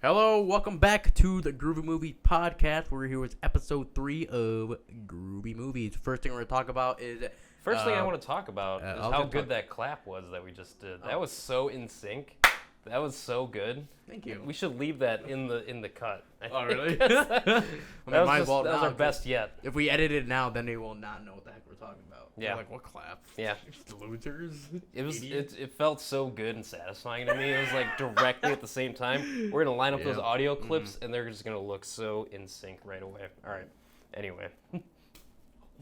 Hello, welcome back to the Groovy Movie Podcast. We're here with episode 3 of Groovy Movies. First thing we're going to talk about is... First thing I want to talk about is how good that clap was that we just did. That was so in sync. That was so good. Thank you. We should leave that in the cut. Oh, really? that was our best yet. If we edit it now, then they will not know what the heck we're talking about. Yeah. They're like, what clap? Yeah. Losers? It felt so good and satisfying to me. It was like directly at the same time. We're going to line up those audio clips, and they're just going to look so in sync right away. All right. Anyway.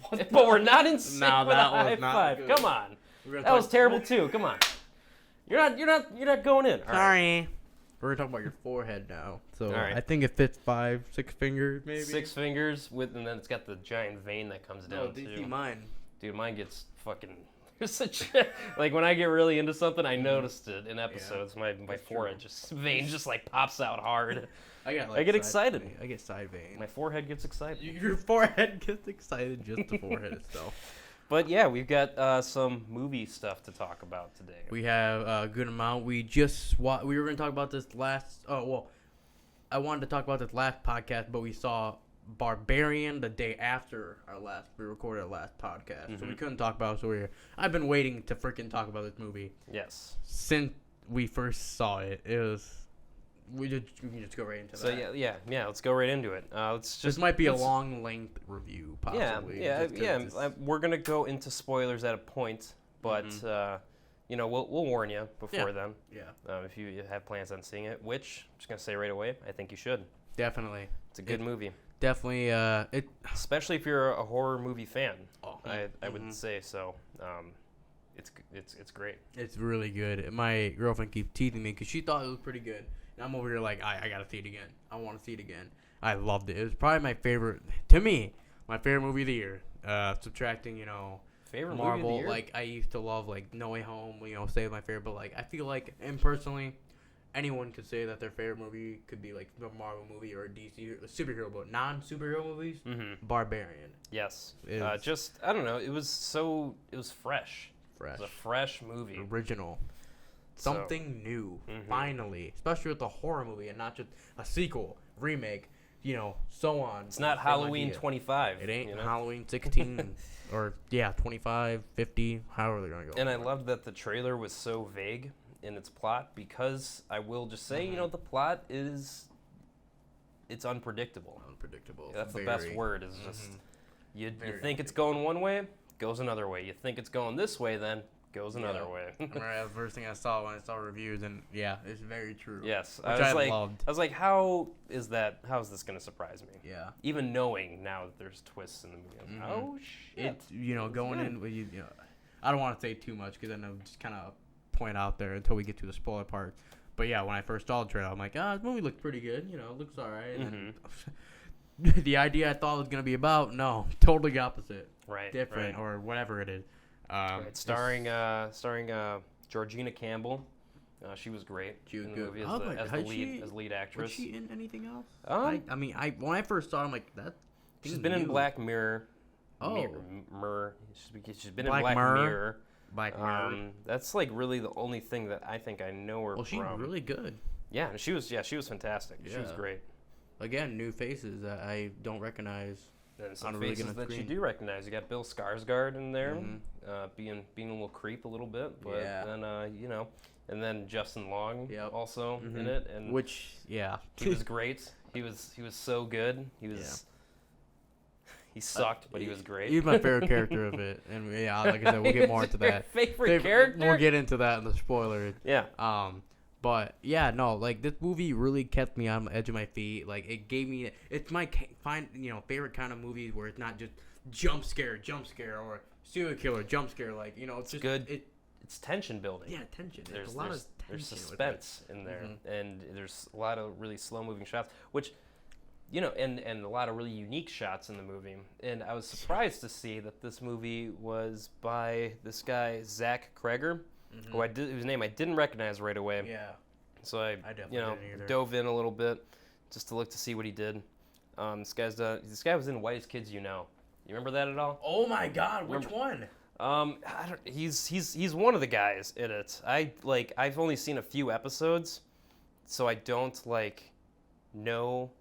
But we're not in sync with a high five. Good. Come on. That was terrible too. Come on. You're not going in. All Sorry. Right. We're gonna talk about your forehead now. So I think it fits 6 fingers maybe. 6 fingers and then it's got the giant vein that comes down too. See mine. Dude, mine gets fucking like when I get really into something, I noticed it in episodes. Yeah, my forehead vein just like pops out hard. I get excited. I get side vein. My forehead gets excited. Your forehead gets excited, just the forehead itself. But yeah, we've got some movie stuff to talk about today. We have a good amount. We were going to talk about this last. I wanted to talk about this last podcast, but we saw Barbarian the day after we recorded our last podcast, so we couldn't talk about it. So I've been waiting to freaking talk about this movie. Yes. Since we first saw it, we can just go right into that. So yeah. Let's go right into it. This might be a long length review, possibly. Yeah. We're gonna go into spoilers at a point, but we'll warn you before then. Yeah. If you have plans on seeing it, which I'm just gonna say right away, I think you should. Definitely. It's a good movie. Definitely. Especially if you're a horror movie fan. I would say so. It's great. It's really good. My girlfriend keeps teasing me because she thought it was pretty good. And I'm over here like, I gotta see it again. I want to see it again. I loved it. It was probably my favorite movie of the year. Subtracting, favorite Marvel. Movie of the year? Like I used to love like No Way Home. Say my favorite, but like I feel like, and personally, anyone could say that their favorite movie could be like a Marvel movie or a DC superhero, but non-superhero movies. Barbarian. Yes. I don't know. It was fresh. It was a fresh movie. Original. Something new, finally, especially with a horror movie and not just a sequel, remake, so on. It's not Halloween 25. It ain't Halloween 16 or 25, 50, however they're gonna go. And I loved that the trailer was so vague in its plot because I will just say, the plot it's unpredictable. Unpredictable. That's the best word. Is just you think it's going one way, goes another way. You think it's going this way, then goes another way. Right, the first thing I saw when I saw reviews, and it's very true. Yes, which I loved. I was like, how is this going to surprise me? Yeah. Even knowing now that there's twists in the movie. Oh shit. Going in with I don't want to say too much because then I'll just kind of point out there until we get to the spoiler part. But yeah, when I first saw the trailer, I'm like, this movie looks pretty good. It looks all right. And the idea I thought it was going to be about, no, totally opposite. Right. Different or whatever it is. Starring Georgina Campbell. She was great. She was in good. the movie as lead actress. Was she in anything else? When I first saw her, I'm like, that. She's been in Black Mirror. Oh. She's been in Black Mirror. Black Mirror. That's like really the only thing that I think I know her from. Well, she's really good. Yeah, she was fantastic. Yeah. She was great. Again, new faces that I don't recognize. And some faces that you do recognize. You got Bill Skarsgård in there, being a little creep a little bit, but then and then Justin Long also in it, and he was great. He was so good. He sucked, but he was great. He's my favorite character of it, and like I said, we'll get more into that. Favorite character? We'll get into that in the spoilers. Yeah. But this movie really kept me on the edge of my feet. Like it gave me, it's my favorite kind of movies where it's not just jump scare, or serial killer, jump scare. Like it's just good. It's tension building. Yeah, tension. There's a lot of tension. There's suspense in there, and there's a lot of really slow moving shots, which. And a lot of really unique shots in the movie. And I was surprised to see that this movie was by this guy, Zach Kreger, whose name I didn't recognize right away. Yeah. So I definitely didn't either. dove in a little bit just to look to see what he did. This guy was in Whitest Kids You Know. You remember that at all? Oh my God, which one? He's one of the guys in it. I've only seen a few episodes, so I don't know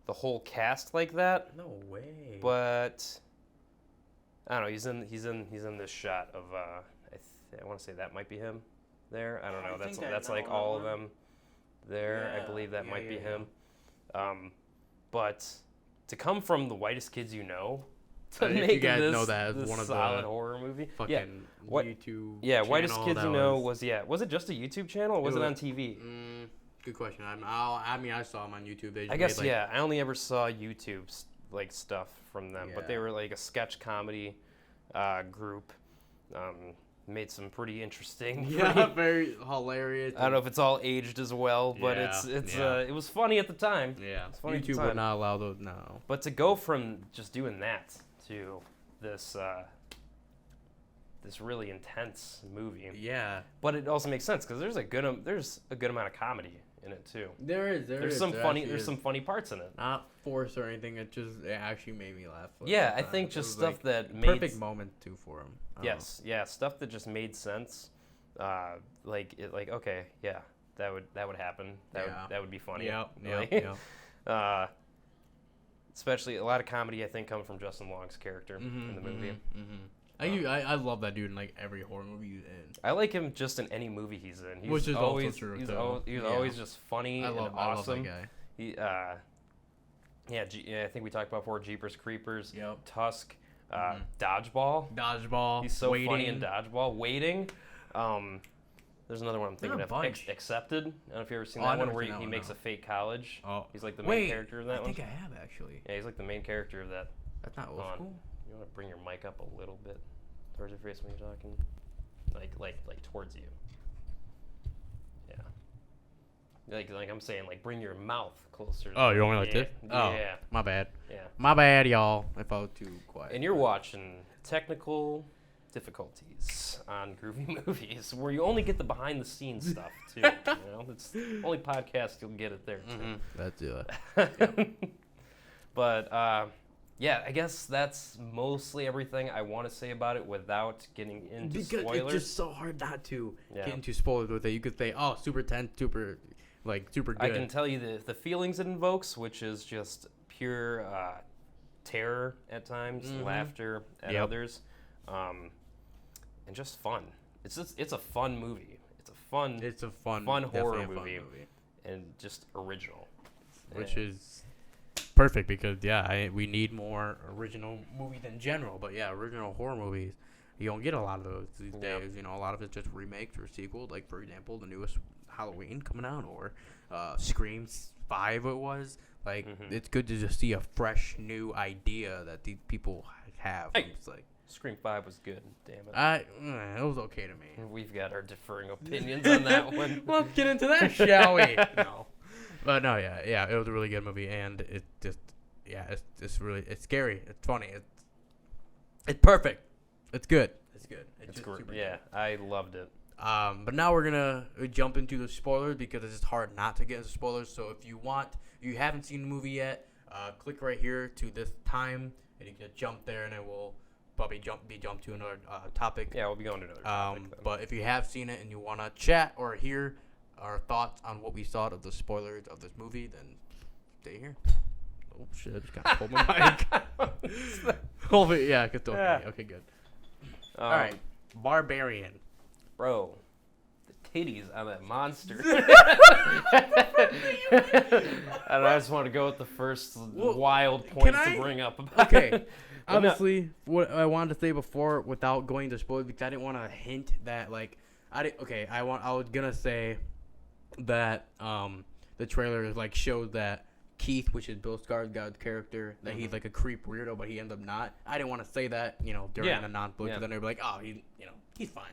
the whole cast like that. No way. But I don't know. He's in this shot of I want to say that might be him. There, I don't know. That's like all of them. There, I believe that might be him. But to come from the whitest kids you know to make you guys this, know that this one of solid the horror movie, fucking YouTube. Yeah, whitest channel, kids you know was it just a YouTube channel or was it on TV? Good question. I saw them on YouTube. I guess I only ever saw YouTube like stuff from them, but they were like a sketch comedy group. Made some pretty interesting. Very hilarious. I don't know if it's all aged as well, but it was funny at the time. Yeah, YouTube would not allow those now. But to go from just doing that to this this really intense movie. Yeah, but it also makes sense because there's a good amount of comedy in it too. There's some funny parts in it. Not forced or anything. It actually made me laugh. Yeah, I think just stuff like that made perfect moment too for him. Yes, stuff that just made sense. Okay, yeah, that would happen. That would be funny. Yeah. Especially a lot of comedy I think comes from Justin Long's character in the movie. I love that dude in like every horror movie he's in. I like him just in any movie he's in. Which is always true. He's always just funny and awesome. I love that guy. I think we talked about before. Jeepers Creepers. Yep. Tusk. Dodgeball. He's so funny in Dodgeball. Waiting. There's another one I'm thinking of. Accepted. I don't know if you've ever seen that one where he makes a fake college. Oh. He's like the main character of that one. I think I have actually. Yeah, he's like the main character of that. That's not old school. You want to bring your mic up a little bit towards your face when you're talking, like towards you. Yeah. Like I'm saying, like bring your mouth closer. Oh, you're only like this? Oh, yeah. My bad. Yeah. My bad, y'all. If I was too quiet. And you're watching Technical Difficulties on GroovyMovies, where you only get the behind-the-scenes stuff too. It's the only podcast you'll get it there too. That's it. But I guess that's mostly everything I want to say about it without getting into spoilers. It's just so hard not to get into spoilers with it. You could say, oh, super tense, super good. I can tell you the feelings it invokes, which is just pure terror at times, laughter at others, and just fun. It's a fun movie. It's a fun horror movie, and just original. Which is perfect because we need more original movies in general. But original horror movies, you don't get a lot of those these days. A lot of it's just remakes or sequels. Like for example, the newest Halloween coming out, or Scream 5 it was. Like it's good to just see a fresh new idea that these people have. It's like Scream 5 was good. Damn it. It was okay to me. We've got our differing opinions on that one. Let's get into that, shall we? No. But no, it was a really good movie, and it just, it's scary, it's funny, it's perfect, it's good. It's great. Yeah, I loved it. But now we're gonna jump into the spoilers because it's just hard not to get into spoilers. So if you haven't seen the movie yet, click right here to this time, and you can jump there, and it will probably jump to another topic. Yeah, we'll be going to another topic. But if you have seen it and you wanna chat or hear our thoughts on what we thought of the spoilers of this movie, then stay here. Oh shit! I just got to hold my mic. Hold it, yeah. Okay, good. All right, Barbarian. Bro, the titties on that monster. And I just want to go with the first wild points to bring up about it. Obviously, what I wanted to say before, without going to spoilers, because I didn't want to hint that I was gonna say that the trailer showed that Keith, which is Bill Skarsgård's character, that he's like a creep weirdo, but he ends up not. I didn't want to say that, during the non-spoiler, because then they'd be like, oh, he's fine.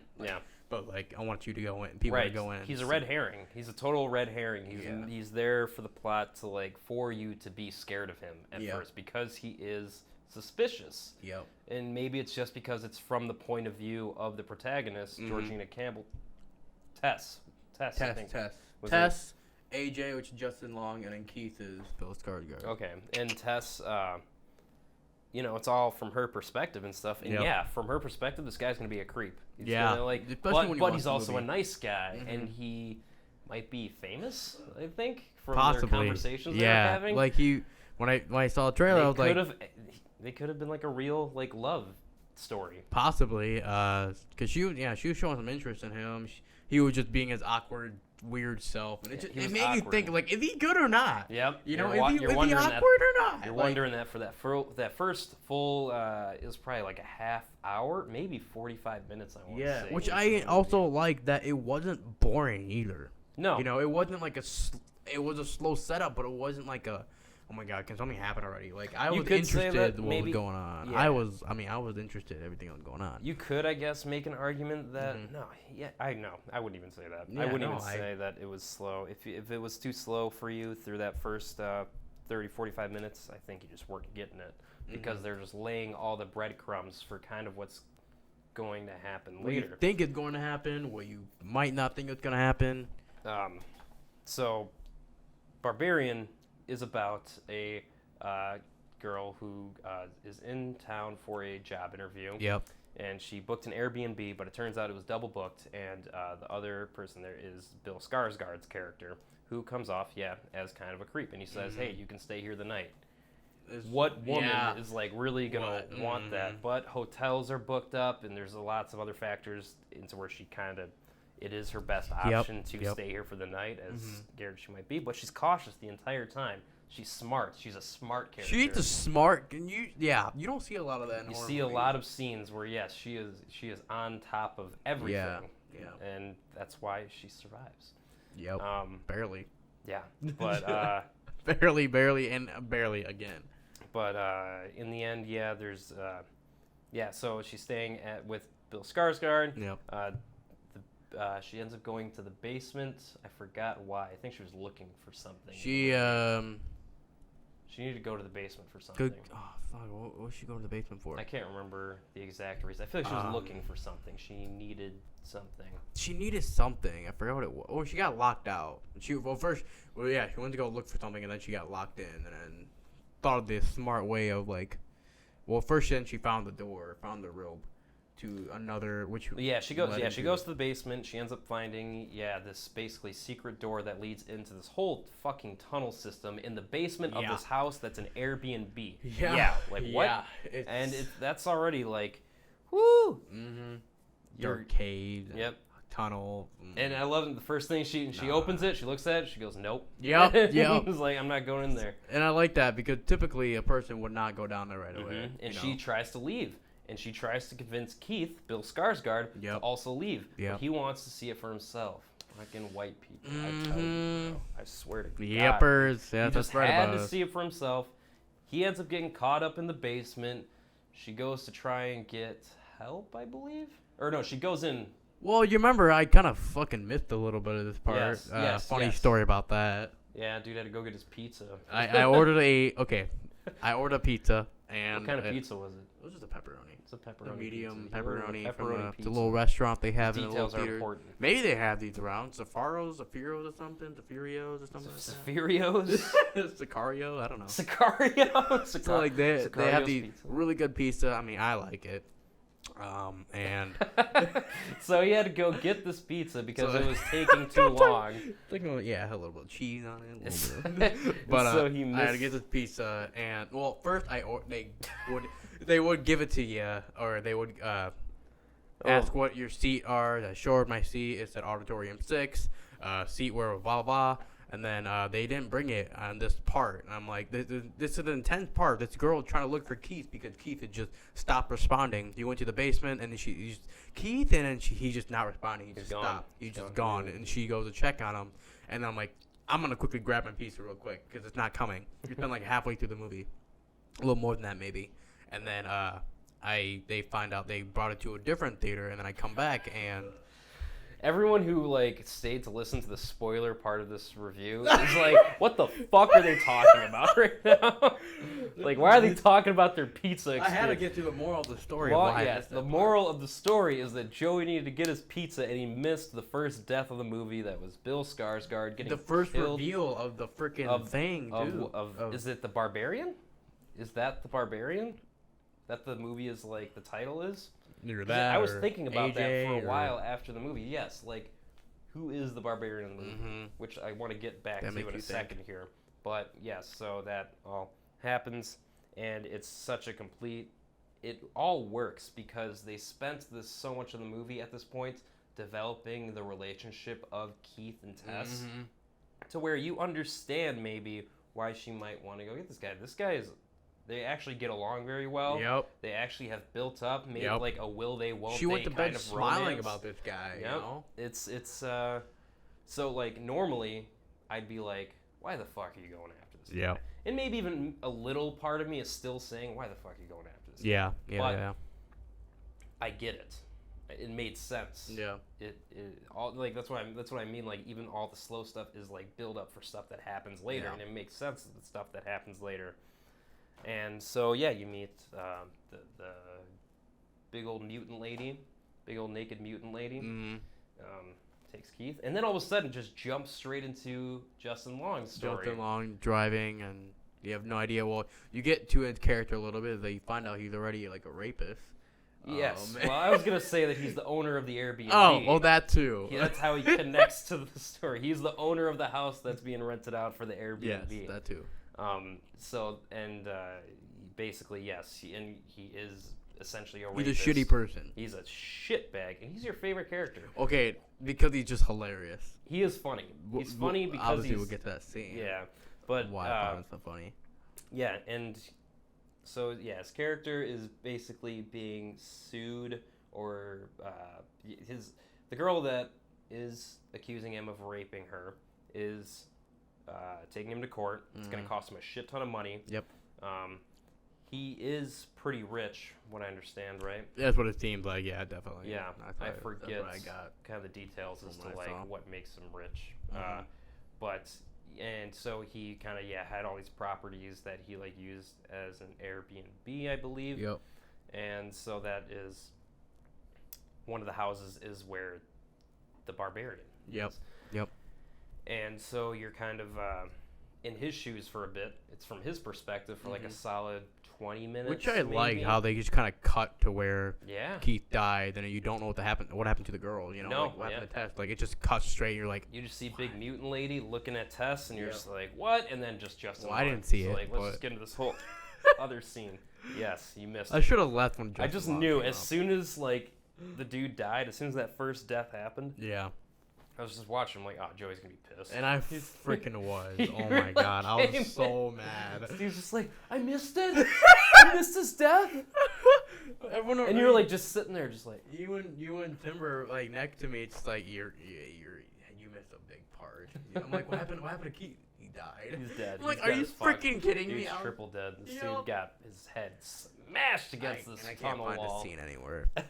But I want you to go in. People to go in. He's a red herring. He's a total red herring. He's there for the plot to for you to be scared of him at first because he is suspicious. Yep. And maybe it's just because it's from the point of view of the protagonist, Georgina Campbell. Tess, I think. Tess, AJ, which is Justin Long, and then Keith is Bill Skarsgård. Okay, and Tess, it's all from her perspective and stuff. And from her perspective, this guy's gonna be a creep. He's gonna, but he's also a nice guy, and he might be famous. I think from Possibly. their conversations they were having. Like when I saw the trailer, I was like, they could have been like a real like love story. Possibly, because she was showing some interest in him. He was just being his awkward, weird self, and it made you think, like, is he good or not? Yep. You know, you're is he wondering awkward or not? You're wondering that for that first full, it was probably like a half hour, maybe 45 minutes. I want to say. Which I also like that it wasn't boring either. No. You know, it wasn't like it was a slow setup, but it wasn't like a, oh my god, can something happen already? Like, I was interested in what was going on. Yeah. I was interested in everything that was going on. You could, I guess, make an argument that I wouldn't even say that. Yeah, I wouldn't even say that it was slow. If it was too slow for you through that first 30, 45 minutes, I think you just weren't getting it because they're just laying all the breadcrumbs for kind of what's going to happen what later. You think is going to happen, what you might not think is going to happen. So, Barbarian is about a girl who is in town for a job interview. Yep. And she booked an Airbnb, but it turns out it was double booked, and the other person there is Bill Skarsgård's character, who comes off, as kind of a creep, and he says, hey, you can stay here the night. What woman is, like, really going to want that? But hotels are booked up, and there's lots of other factors into where she kind of, it is her best option to stay here for the night, as scared she might be, but she's cautious the entire time. She's smart. She's a smart character. She's a smart. You don't see a lot of that in horror You see a movies. lot of scenes where she is on top of everything. Yeah. And that's why she survives. Yep. Barely. Yeah. But barely and barely again. But in the end, there's so she's staying with Bill Skarsgård. Yep. She ends up going to the basement. I forgot why. I think she was looking for something. She needed to go to the basement for something. What was she going to the basement for? I can't remember the exact reason. I feel like she was looking for something. She needed something. I forgot what it was. Oh, she got locked out. She went to go look for something, and then she got locked in, and then thought of this smart way of first then she found the rope to another, she goes to the basement. She ends up finding this basically secret door that leads into this whole fucking tunnel system in the basement of this house that's an Airbnb. What? Yeah, that's already like, woo. Your cave. Yep. Tunnel. And I love it. The first thing she opens it, she looks at it, she goes, nope. Yep. It's like, I'm not going in there. And I like that because typically a person would not go down there right away. And she tries to leave. And she tries to convince Keith, Bill Skarsgård, to also leave. Yep. But he wants to see it for himself. Fucking white people. I swear to God. Yippers. Yeah, he just had to see it for himself. He ends up getting caught up in the basement. She goes to try and get help, I believe. Or no, she goes in. Well, you remember I kind of fucking missed a little bit of this part. Funny story about that. Yeah, dude had to go get his pizza. I ordered I ordered a pizza. And what kind of pizza was it? It was just a pepperoni. It's a pepperoni. A medium pizza. pepperoni from pizza. it's a little restaurant they have The in a little details are theater. important. Maybe they have these around. Safarios or something. Safarios or something. Safarios? Sicario? I don't know. Sicario? So like they have these really good pizza. I mean, I like it. And so he had to go get this pizza because it was taking too long. A little bit of cheese on it. But so he missed. I had to get this pizza, and first they would give it to you, or they would ask what your seat are. I showed my seat. It said Auditorium 6, seat where blah blah. And then they didn't bring it on this part. And I'm like, this is an intense part. This girl trying to look for Keith because Keith had just stopped responding. He went to the basement, and then Keith, and then he's just not responding. He just stopped. He's just gone. And she goes to check on him. And I'm like, I'm going to quickly grab my pizza real quick because it's not coming. It's been like halfway through the movie. A little more than that maybe. And then they find out they brought it to a different theater, and then I come back and... Everyone who stayed to listen to the spoiler part of this review is like, what the fuck are they talking about right now? Why are they talking about their pizza experience? I had to get to the moral of the story. The moral of the story is that Joey needed to get his pizza, and he missed the first death of the movie. That was Bill Skarsgård getting the first killed reveal of the freaking thing, dude. Is it the Barbarian? Is that the Barbarian? That the movie is the title is? Either that I was thinking about AJ that for a while after the movie. Yes, who is the Barbarian in the movie, Mm-hmm. which I want to get back That to makes in a you second think. here. But yes, so that all happens, and it's such a complete. It all works because they spent so much of the movie at this point developing the relationship of Keith and Tess Mm-hmm. to where you understand maybe why she might want to go get this guy. This guy is. They actually get along very well. Yep. They actually have built up maybe Yep. like a will they won't She went they to kind bed of smiling romance. about this guy. Yep. You know. It's so like normally I'd be like, why the fuck are you going after this guy? Yeah. And maybe even a little part of me is still saying, why the fuck are you going after this guy? Yeah. Yeah. But yeah. I get it. It made sense. Yeah. It all like that's what I mean. Like even all the slow stuff is like build up for stuff that happens later, Yeah. and it makes sense of the stuff that happens later. And so yeah, you meet the big old mutant lady, big old naked mutant lady. Mm-hmm. Takes Keith, and then all of a sudden just jumps straight into Justin Long's story. Justin Long driving, and you have no idea. Well, you get to his character a little bit. They find out he's already like a rapist. Yes. Well, I was gonna say that he's the owner of the Airbnb. Oh, well, that too. That's how he connects to the story. He's the owner of the house that's being rented out for the Airbnb. Yes, that too. Basically, yes, he is essentially a He's rapist. a shitty person. He's a shitbag, and he's your favorite character. Okay, because he's just hilarious. He is funny. He's funny because obviously he's... we'll get to that scene. Yeah, but... Why I found it so funny. Yeah, and so, yeah, his character is basically being sued, or the girl that is accusing him of raping her is taking him to court. It's going to cost him a shit ton of money. Yep. He is pretty rich, what I understand, right? That's what it seems like. Yeah, definitely. Yeah, I forget That's what I got. kind of the details as to From what I saw. like what makes him rich. Mhm. And so he kind of had all these properties that he like used as an Airbnb, I believe. Yep. And so that is one of the houses is where the Barbarian Yep. is. Yep. And so you're kind of in his shoes for a bit. It's from his perspective for like a solid 20 minutes. Which I maybe. like how they just kind of cut to where Yeah. Keith died, and you don't know what happened to the girl. You know, No, like, what happened yeah. to Tess? Like it just cuts straight. You're like, You just see big mutant lady looking at Tess, and you're Yep. just like, what? And then just Justin. Well, I Long. didn't see So, it, Like, let's but- just get into this whole other scene. Yes, you missed I it. should have left when. I Justin just Long knew came as up. soon as like the dude died, as soon as that first death happened, Yeah. I was just watching. I'm like, oh, Joey's gonna be pissed. And I freaking was. You Oh were my god, I came was so mad. Steve's just like, I missed it. I missed his death. And you're like just sitting there, just like. you and Timber like next to me. It's like you missed a big part. I'm like, what happened? What happened to Keith? He died. He's dead. I'm like, He's are dead you as fuck. freaking kidding me? He's I was- triple dead. This You dude know- got his head smashed against this I can't tunnel find wall. the scene anywhere. I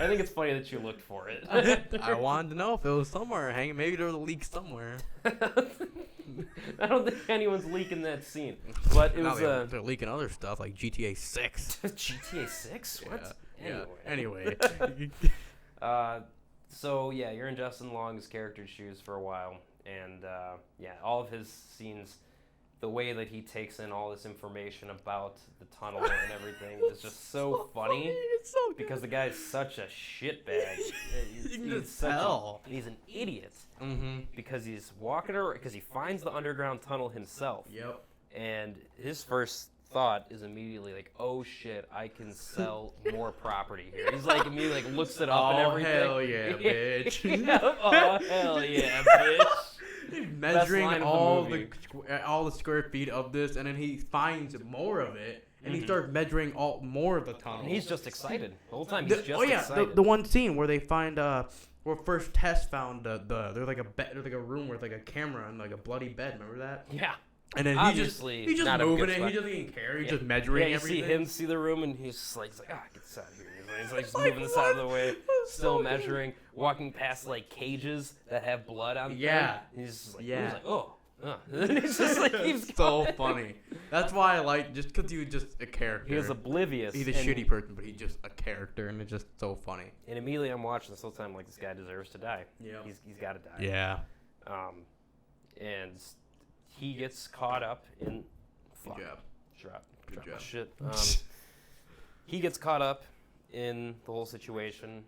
think it's funny that you looked for it. I wanted to know if it was somewhere hanging. Maybe there was a leak somewhere. I don't think anyone's leaking that scene, but it No, was they're leaking other stuff like GTA 6. GTA 6. What? Yeah. Anyway. So yeah, you're in Justin Long's character's shoes for a while, and yeah, all of his scenes, the way that he takes in all this information about the tunnel and everything is just so funny. It's so good. Because the guy's such a shitbag. You can He's just such tell. he's an idiot Mm-hmm. because he's walking around because he finds the underground tunnel himself, Yep. and his first thought is immediately like, "Oh shit, I can sell more property here." He's like immediately like looks it up and Oh, everything. hell yeah, bitch. Yeah, oh hell yeah, bitch. Measuring line of the all movie. all the square feet of this, and then he finds more of it, and he Mhm. starts measuring more of the tunnel. And he's just excited the whole time. He's just excited. the one scene where they find where first Tess found there's like a bed, there's like a room with like a camera and like a bloody bed. Remember that? Yeah. And then Obviously, he's just not a moving good it. spot. He doesn't even care. He's Yeah. just measuring you everything. see him see the room, and he's just like, get this out of here. He's like just Like, moving this out of the way, what? still So measuring, walking past like cages that have blood on them. Yeah. He's just like, Yeah. he's like, oh. And he's just like, keeps so going. funny. That's why I like just because he was just a character. He was oblivious. He's a and, shitty person, but he's just a character, and it's just so funny. And immediately I'm watching this whole time like this guy deserves to die. Yeah. He's got to die. Yeah. And he gets caught up in. Good job. Drop Good my job. shit. He gets caught up in the whole situation,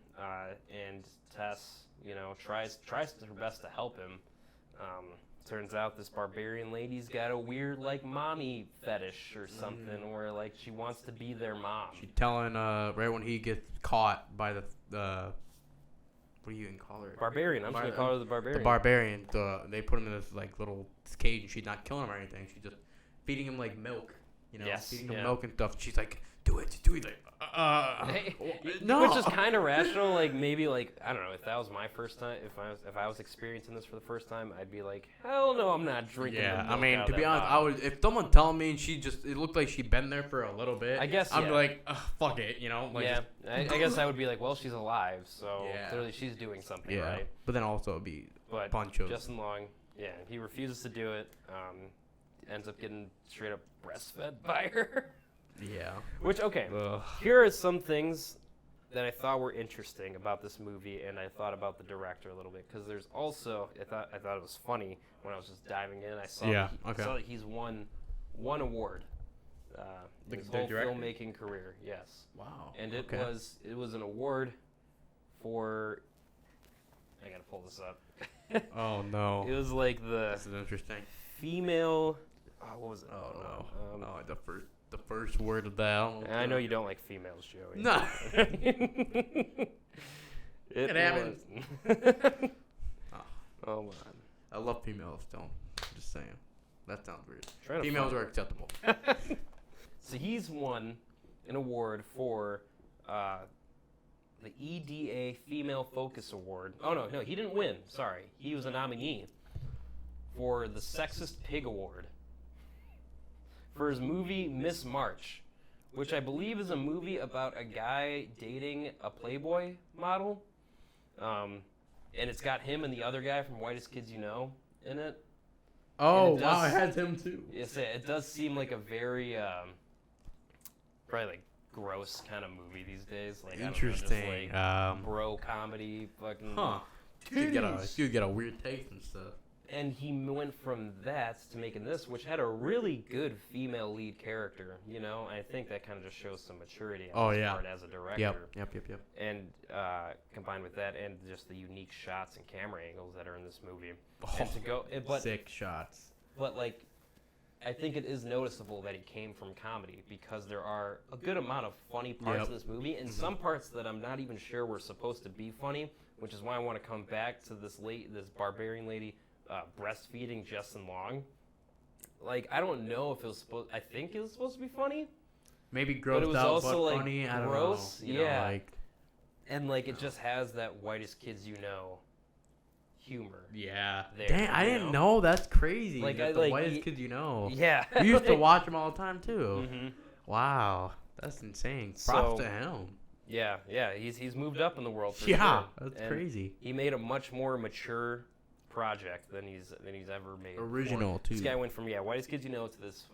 and Tess, tries her best to help him. Turns out this barbarian lady's got a weird, mommy fetish or something, where, she wants to be their mom. She's telling, right when he gets caught by the what do you even call her? Barbarian. I'm just going to call her the Barbarian. The Barbarian. They put him in this, little cage, and she's not killing him or anything. She's just feeding him, milk. Yes, feeding him milk and stuff. She's like, do it. No. Which is kind of rational. Maybe, I don't know, if that was my first time, if I was experiencing this for the first time, I'd be like, hell no, I'm not drinking the milk out to of be that honest, bottle. if someone telling me and it looked like she'd been there for a little bit, I guess, I'd be like, fuck it, I guess I would be like, well, she's alive, so Yeah. clearly she's doing something yeah. right. But then also it'd be a But bunch of... Justin Long, he refuses to do it. Ends up getting straight up breastfed by her. Yeah. Which, okay, Ugh. here are some things that I thought were interesting about this movie, and I thought about the director a little bit, because there's also, I thought it was funny when I was just diving in. I saw, saw that he's won one award in his whole director? filmmaking career. Yes. Wow. And it was an award for, I gotta pull this up. Oh, no. It was This is interesting. female. What was it? Oh, no. The first word of that. I know you don't like females, Joey. No. it happens. Hold on. I love females, don't. Just saying. That sounds weird. Trying to Females find are acceptable. So he's won an award for the EDA Female Focus Award. Oh, no, he didn't win. Sorry. He was a nominee for the Sexist Pig Award for his movie Miss March, which I believe is a movie about a guy dating a Playboy model. And it's got him and the other guy from Whitest Kids You Know in it. Oh, it wow, it has him too. Yes, it does seem like a very, probably gross kind of movie these days. Interesting. Bro comedy, fucking. Huh. You get a weird taste and stuff. And he went from that to making this, which had a really good female lead character. I think that kind of just shows some maturity on his part as a director. Yep. And combined with that, and just the unique shots and camera angles that are in this movie. Sick shots. But I think it is noticeable that he came from comedy, because there are a good amount of funny parts of this movie, and some parts that I'm not even sure were supposed to be funny, which is why I want to come back to this barbarian lady breastfeeding Justin Long. I don't know if it was supposed. I think it was supposed to be funny. Maybe grossed but it was out, also but funny. I don't gross. know. Yeah. And it just has that Whitest Kids You Know humor. Yeah. There, Dang, I didn't know. That's crazy. The Whitest Kids You Know. Yeah. We used to watch them all the time too. Mm-hmm. Wow, that's insane. Props to him. Yeah. He's moved up in the world. For sure. That's crazy. He made a much more mature project than he's ever made. Original too. This guy went from Whitest Kids You Know to this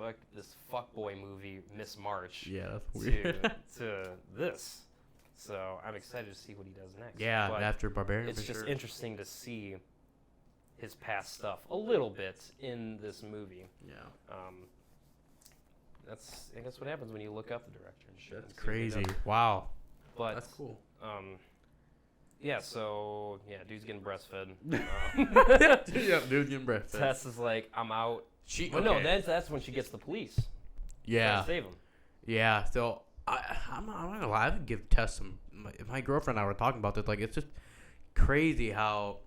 fuckboy movie Miss March. Yeah, that's weird. to this. So I'm excited to see what he does next. Yeah, but after Barbarian. it's just interesting to see his past stuff a little bit in this movie. Yeah. I guess what happens when you look up the director and shit. That's crazy. Wow. But that's cool. So dude's getting breastfed. Dude's getting breastfed. Tess is like, I'm out. No, that's when she gets the police. Yeah. To save him. Yeah. So I'm not gonna lie. I would give Tess some. My girlfriend and I were talking about this. It's just crazy how,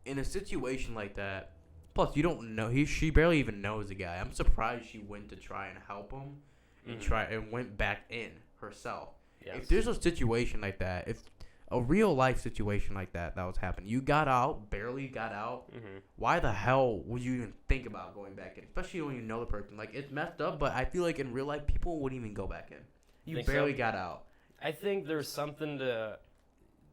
in a situation like that. Plus, you don't know. She barely even knows the guy. I'm surprised she went to try and help him, and went back in herself. Yes. If there's a situation like that, if a real life situation like that was happening, you got out, barely got out. Mm-hmm. Why the hell would you even think about going back in? Especially when you know the person. It's messed up, but I feel like in real life, people wouldn't even go back in. You barely got out. I think there's something to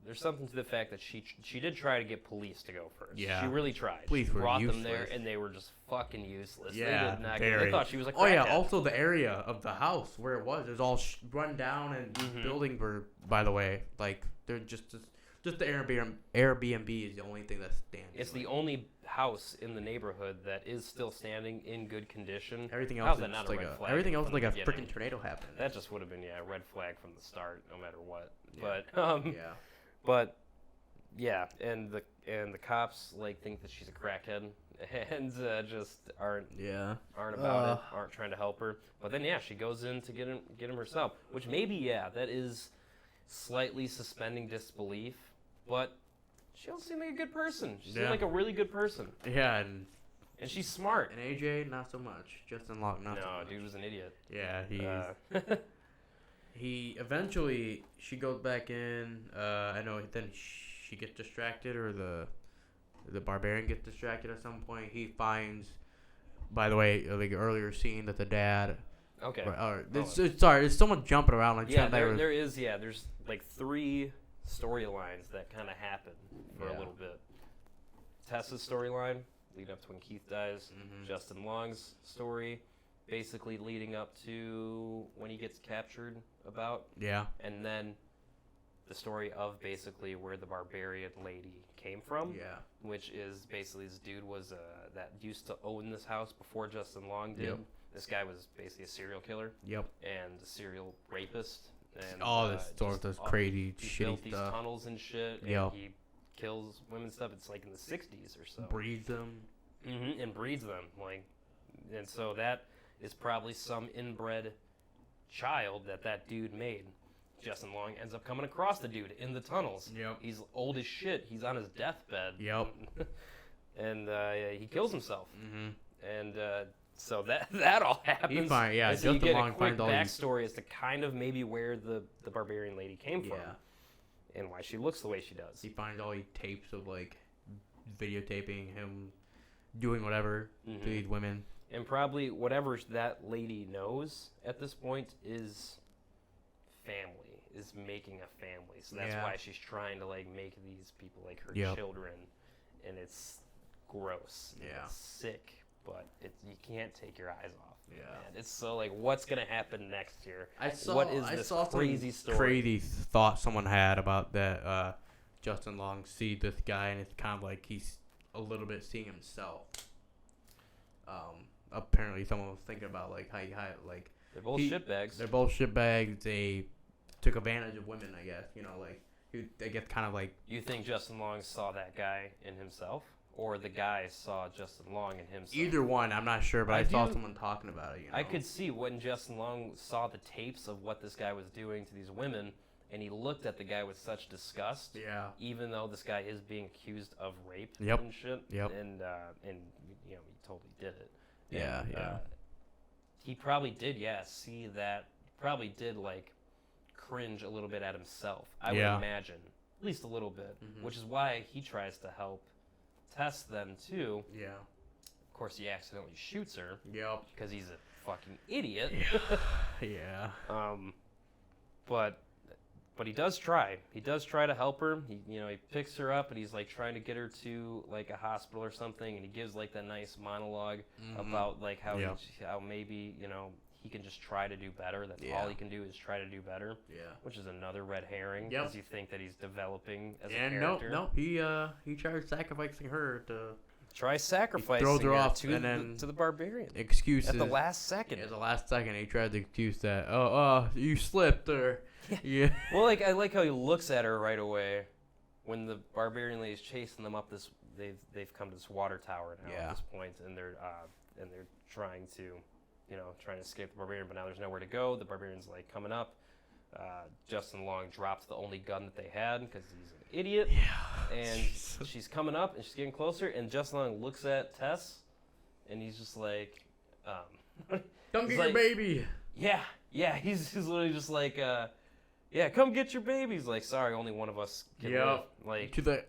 the fact that she did try to get police to go first. Yeah. She really tried. Police she were brought useless. them there, and they were just fucking useless. Yeah, they did not very. They thought she was a crackhead. Oh, yeah, also the area of the house where it was all run down, and buildings were, by the way, they're just Just the Airbnb is the only thing that's standing. It's the only house in the neighborhood that is still standing in good condition. Everything else is not like a red flag everything else from like the a beginning. freaking tornado happened. That just would have been a red flag from the start, no matter what. Yeah. But yeah, and the cops like think that she's a crackhead and just aren't about it, aren't trying to help her. But then she goes in to get him herself, which maybe that is slightly suspending disbelief, but she don't seem like a good person. She seems like a really good person. Yeah, and she's smart. And AJ, not so much. Justin Long, not so much. No, dude was an idiot. Yeah, he eventually she goes back in. I know. Then she gets distracted, or the Barbarian gets distracted at some point. He finds, by the way, like earlier scene that the dad. Okay. Sorry, there's someone jumping around. Like there's like 3 storylines that kind of happen for a little bit. Tessa's storyline, leading up to when Keith dies. Mm-hmm. Justin Long's story, basically leading up to when he gets captured about. Yeah. And then the story of basically where the Barbarian lady came from. Yeah. Which is basically this dude was that used to own this house before Justin Long did. Yep. This guy was basically a serial killer. Yep. And a serial rapist. And all this sort of crazy he shitty built these stuff. tunnels and shit. Yep. And he kills women and stuff. It's like in the 60s or so. Breeds them. Mm-hmm, and breeds them. And so that is probably some inbred child that dude made. Justin Long ends up coming across the dude in the tunnels. Yep. He's old as shit. He's on his deathbed. Yep. And he kills himself. Mm-hmm. And so that all happens. So you get a quick backstory as to kind of maybe where the Barbarian lady came from. And why she looks the way she does. He finds all these tapes of like videotaping him doing whatever to these women. And probably whatever that lady knows at this point is family, is making a family. So that's why she's trying to like make these people like her children. And it's gross. Yeah. It's sick, but you can't take your eyes off. Yeah. Man. It's so like, what's gonna happen next year? I saw crazy story? Crazy thought someone had about that. Justin Long see this guy, and it's kind of like he's a little bit seeing himself. Apparently, someone was thinking about like how like they're both shitbags. They're both shitbags. They took advantage of women, I guess. I guess kind of like. You think Justin Long saw that guy in himself? Or the guy saw Justin Long in himself? Either one, I'm not sure, but I saw someone talking about it. I could see when Justin Long saw the tapes of what this guy was doing to these women, and he looked at the guy with such disgust. Yeah. Even though this guy is being accused of rape and shit. Yep. And he totally did it. Yeah, and, he probably did, see that. Probably did like cringe a little bit at himself. I would imagine, at least a little bit, which is why he tries to help Tess then too. Yeah. Of course, he accidentally shoots her. Yep. Because he's a fucking idiot. Yeah. But he does try. He does try to help her. He picks her up and he's like trying to get her to like a hospital or something, and he gives like that nice monologue about like how how maybe he can just try to do better. That's all he can do is try to do better. Yeah. Which is another red herring. Because you think that he's developing as a character. No. He tried sacrificing her to. Try sacrificing throws her off to the Barbarian. Excuses. At the last second. At the last second, he tried to excuse that. You slipped or. Yeah. Well, I like how he looks at her right away when the Barbarian lady's chasing them up this. They've come to this water tower now at this point, and they're trying to. Trying to escape the Barbarian, but now there's nowhere to go. The Barbarian's like coming up. Justin Long drops the only gun that they had because he's an idiot. Yeah. And she's coming up and she's getting closer. And Justin Long looks at Tess, and he's just like, "Come get your baby." Yeah. He's literally just like, "Yeah, come get your baby." He's like, "Sorry, only one of us can live." Like to the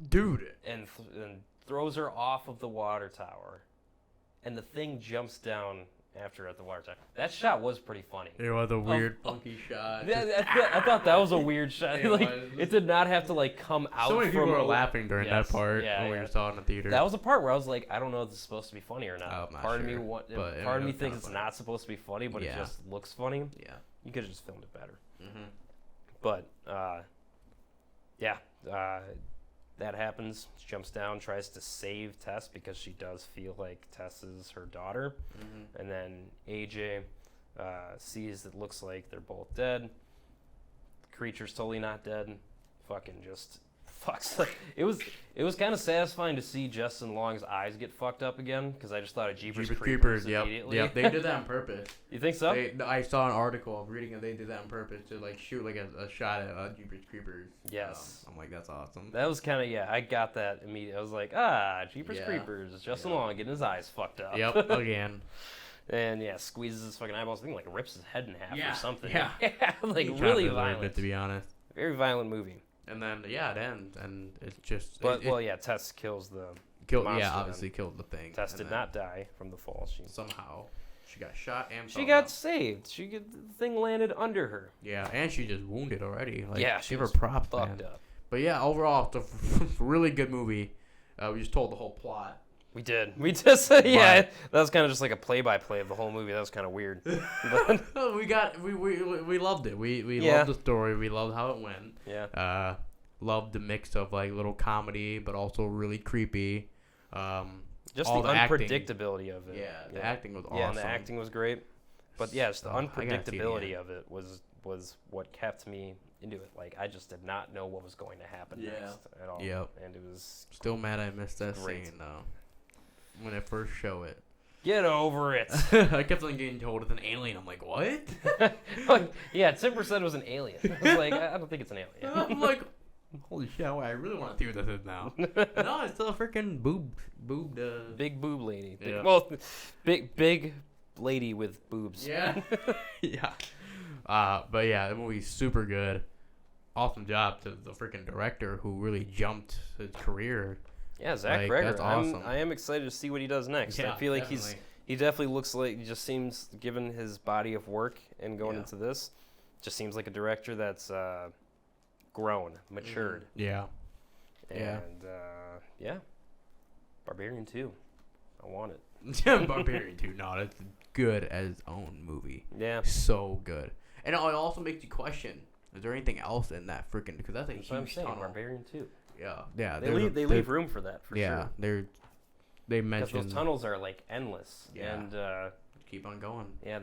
dude, and throws her off of the water tower, and the thing jumps down after at the water tower. That shot was pretty funny. It was a weird, funky shot. I thought that was a weird shot. It did not have to come out. So many people were laughing during that part when we saw it in the theater. That was a part where I was like, I don't know if this is supposed to be funny or not. Part of me thinks it's not supposed to be funny, but it just looks funny. Yeah, you could have just filmed it better. But That happens. She jumps down, tries to save Tess because she does feel like Tess is her daughter. Mm-hmm. And then AJ sees it looks like they're both dead. The creature's totally not dead. Fucking just fucks. It was kind of satisfying to see Justin Long's eyes get fucked up again because I just thought of Jeepers Creepers immediately. Yep, they did that on purpose. You think so? I saw an article of reading it. They did that on purpose to like shoot like a shot at Jeepers Creepers. Yes. I'm like, that's awesome. That was kind of I got that immediately. I was like, Jeepers Creepers. Justin Long getting his eyes fucked up. Yep, again. And squeezes his fucking eyeballs. I think like rips his head in half or something. Yeah. Like really violent. Bit, to be honest. Very violent movie. And then it ends, and it's just. But Tess kills the. Obviously killed the thing. Tess did not die from the fall. Somehow she got shot and. She got saved. The thing landed under her. Yeah, and she just wounded already. Like, she give her props, fucked man. up. But yeah, overall, it's a really good movie. We just told the whole plot. We did. We just that was kind of just like a play-by-play of the whole movie. That was kind of weird. But we loved it. We loved the story. We loved how it went. Yeah. Loved the mix of like little comedy, but also really creepy. Just the unpredictability of it. Yeah, the acting was awesome. Yeah, and the acting was great. But just the unpredictability of it was what kept me into it. Like I just did not know what was going to happen next at all. Yep. And it was still mad I missed that scene though. When I first show it. Get over it. I kept on getting told it's an alien. I'm like, what? Yeah, Timber said it was an alien. I was like, I don't think it's an alien. I'm like, holy shit, I really want to see what this is now. No, it's still a freaking boobed. Big boob lady. Yeah. Big lady with boobs. Yeah. Yeah. But yeah, the movie's super good. Awesome job to the freaking director who really jumped his career. Yeah, Zach Greger. That's awesome. I am excited to see what he does next. Yeah, I feel like definitely. he definitely looks like, he just seems, given his body of work and going into this, just seems like a director that's grown, matured. Yeah. And Barbarian 2. I want it. Barbarian 2. No, that's good as its own movie. Yeah. So good. And it also makes you question, is there anything else in that freaking, because that's a huge tunnel. Barbarian 2. Yeah. They leave room for that, for sure. Yeah, they mentioned. Because those tunnels are, like, endless. Yeah. And, keep on going. Yeah,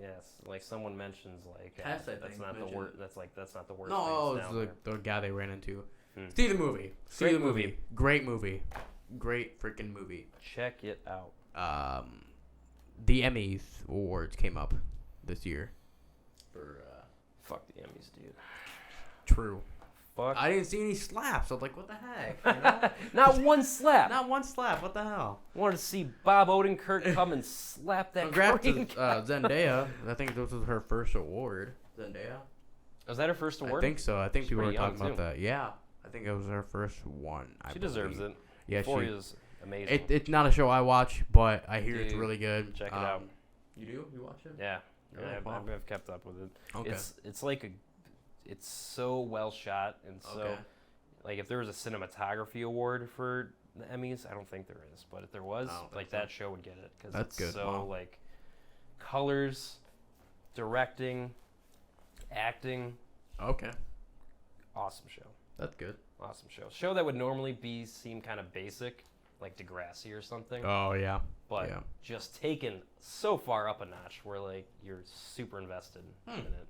yes. Like, someone mentions, like, Tess, that's not the worst. That's not the worst. No, it's the guy they ran into. See the movie. See the movie. Great movie. Great freaking movie. Check it out. The Emmys awards came up this year. Fuck the Emmys, dude. True. Fuck. I didn't see any slaps. I was like, what the heck? You know? Not one slap. Not one slap. What the hell? Wanted to see Bob Odenkirk come and slap that Congrats to guy. Zendaya. I think this was her first award. Zendaya. Was that her first award? I think so. I think She's people were pretty talking young, about that. Yeah. I think it was her first one. She deserves it. Yeah, Euphoria is amazing. It's not a show I watch, but I hear it's really good. Check it out. You do? You watch it? Yeah. Wow. I've kept up with it. Okay. It's like it's so well shot and so like if there was a cinematography award for the Emmys, I don't think there is, but if there was, like that show would get it because it's good. So like colors, directing, acting. Okay. Awesome show. That's good. Awesome show. Show that would normally seem kind of basic, like Degrassi or something. Oh yeah. But just taken so far up a notch where like you're super invested in it.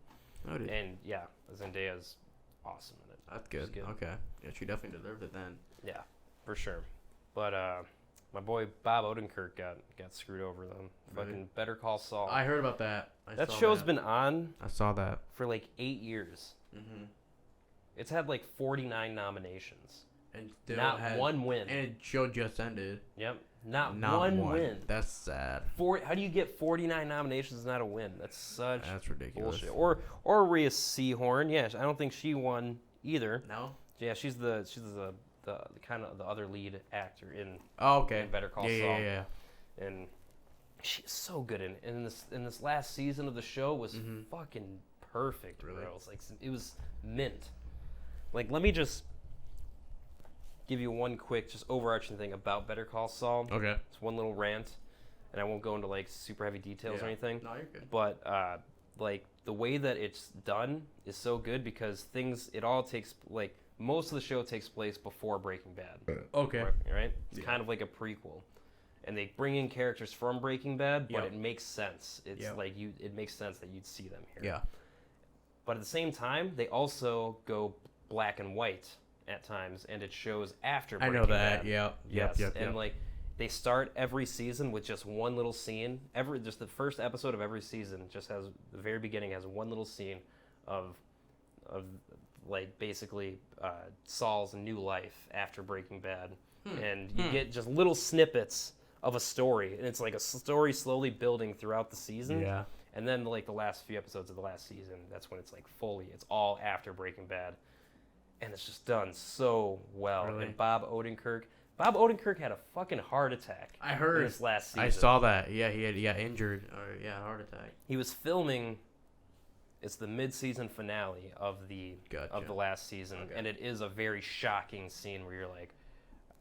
Oh, and yeah, Zendaya's awesome in it. That's good. Okay. Yeah, she definitely deserved it then. Yeah, for sure. But my boy Bob Odenkirk got screwed over then. Fucking Better Call Saul. I heard about that. That show's been on. I saw that for like 8 years. Mm-hmm. It's had like 49 nominations. And not one win. And the show just ended. Yep. Not one win. That's sad. How do you get 49 nominations and not a win? That's ridiculous. Bullshit. Or Rhea Seehorn. Yeah, I don't think she won either. No. Yeah, she's the kind of the other lead actor in. Oh, okay. In Better Call Saul. Yeah. And she's so good in this last season of the show was fucking perfect. Really? Bro. It was mint. Like, let me just give you one quick, just overarching thing about Better Call Saul. Okay. It's one little rant, and I won't go into like super heavy details or anything. No, you're good. But like the way that it's done is so good because it all takes like most of the show takes place before Breaking Bad. Okay. Right? It's kind of like a prequel. And they bring in characters from Breaking Bad, but it makes sense. It's like it makes sense that you'd see them here. Yeah. But at the same time, they also go black and white at times, and it shows after Breaking Bad. I know that. Yeah. Yes. And like they start every season with just one little scene. Just the first episode of every season just has the very beginning has one little scene of like basically Saul's new life after Breaking Bad, and you get just little snippets of a story, and it's like a story slowly building throughout the season. Yeah. And then like the last few episodes of the last season, that's when it's like it's all after Breaking Bad, and it's just done so well. Really? And Bob Odenkirk had a fucking heart attack. I heard in this last season. I saw that. Yeah, he got injured or heart attack. He was filming. It's the mid-season finale of the last season, and it is a very shocking scene where you're like,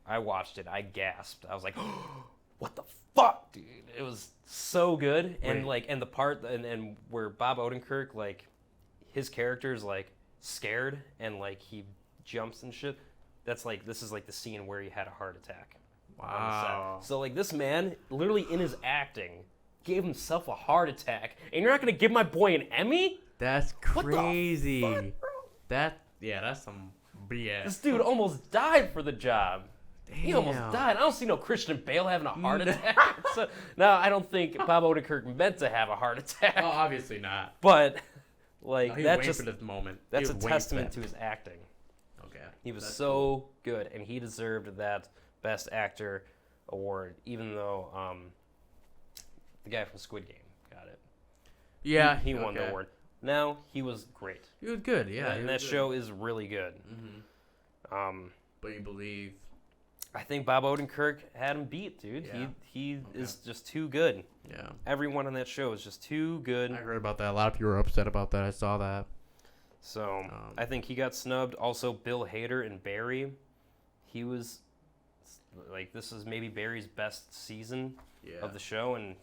I watched it, I gasped, I was like, what the fuck, dude? It was so good, and and the part and where Bob Odenkirk, like, his character is like scared and like he jumps and shit. That's like this is like the scene where he had a heart attack. Wow. So like this man, literally in his acting, gave himself a heart attack, and you're not gonna give my boy an Emmy? That's crazy. What the fuck, bro? That's some BS. This dude almost died for the job. Damn. He almost died. I don't see no Christian Bale having a heart attack. No, I don't think Bob Odenkirk meant to have a heart attack. Oh, obviously not. But like no, that's just for this moment. That's a testament to his acting. Okay. He was so good, and he deserved that Best Actor award, even though the guy from Squid Game got it. Yeah, he won the award. No, he was great. He was good, yeah. And that show is really good. Mm-hmm. But you believe? I think Bob Odenkirk had him beat, dude. Yeah. He is just too good. Yeah. Everyone on that show is just too good. I heard about that. A lot of people were upset about that. I saw that. So I think he got snubbed. Also, Bill Hader and Barry. He was like, this is maybe Barry's best season of the show, and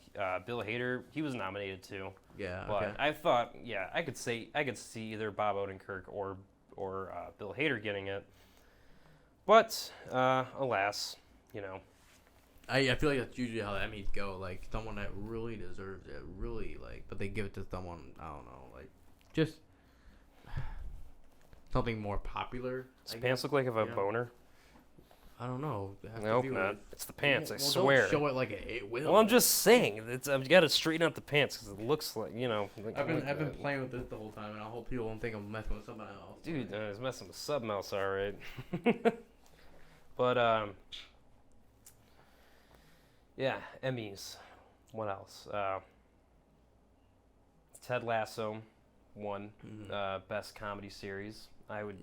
Bill Hader, he was nominated too. Yeah. But I thought, I could see either Bob Odenkirk or Bill Hader getting it. But alas, you know. I feel like that's usually how the Emmys go. Like someone that really deserves it, really but they give it to someone, I don't know, like just something more popular. Does pants look like I have a boner? I don't know. Nope, not. It's the pants, I swear. Don't show it like it will. Well, I'm just saying. I've got to straighten out the pants because it looks like, I've been playing with this the whole time, and I hope people don't think I'm messing with somebody else. Dude, I was messing with something else, all right. But, yeah, Emmys. What else? Ted Lasso won Best Comedy Series. I would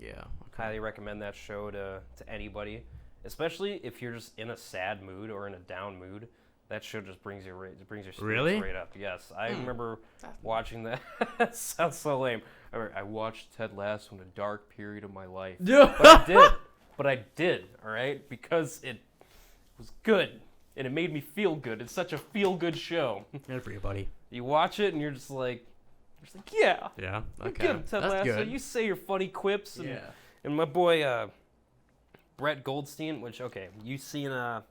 highly recommend that show to anybody, especially if you're just in a sad mood or in a down mood. That show just brings your spirits right up. Yes, I remember watching that. That sounds so lame. I watched Ted Lasso in a dark period of my life. But I did, all right, because it was good and it made me feel good. It's such a feel-good show. Good for you, buddy. You watch it and you're just like, yeah. Yeah. Okay. You're good, Ted Lasso. Good. You say your funny quips. And my boy Brett Goldstein, which you saw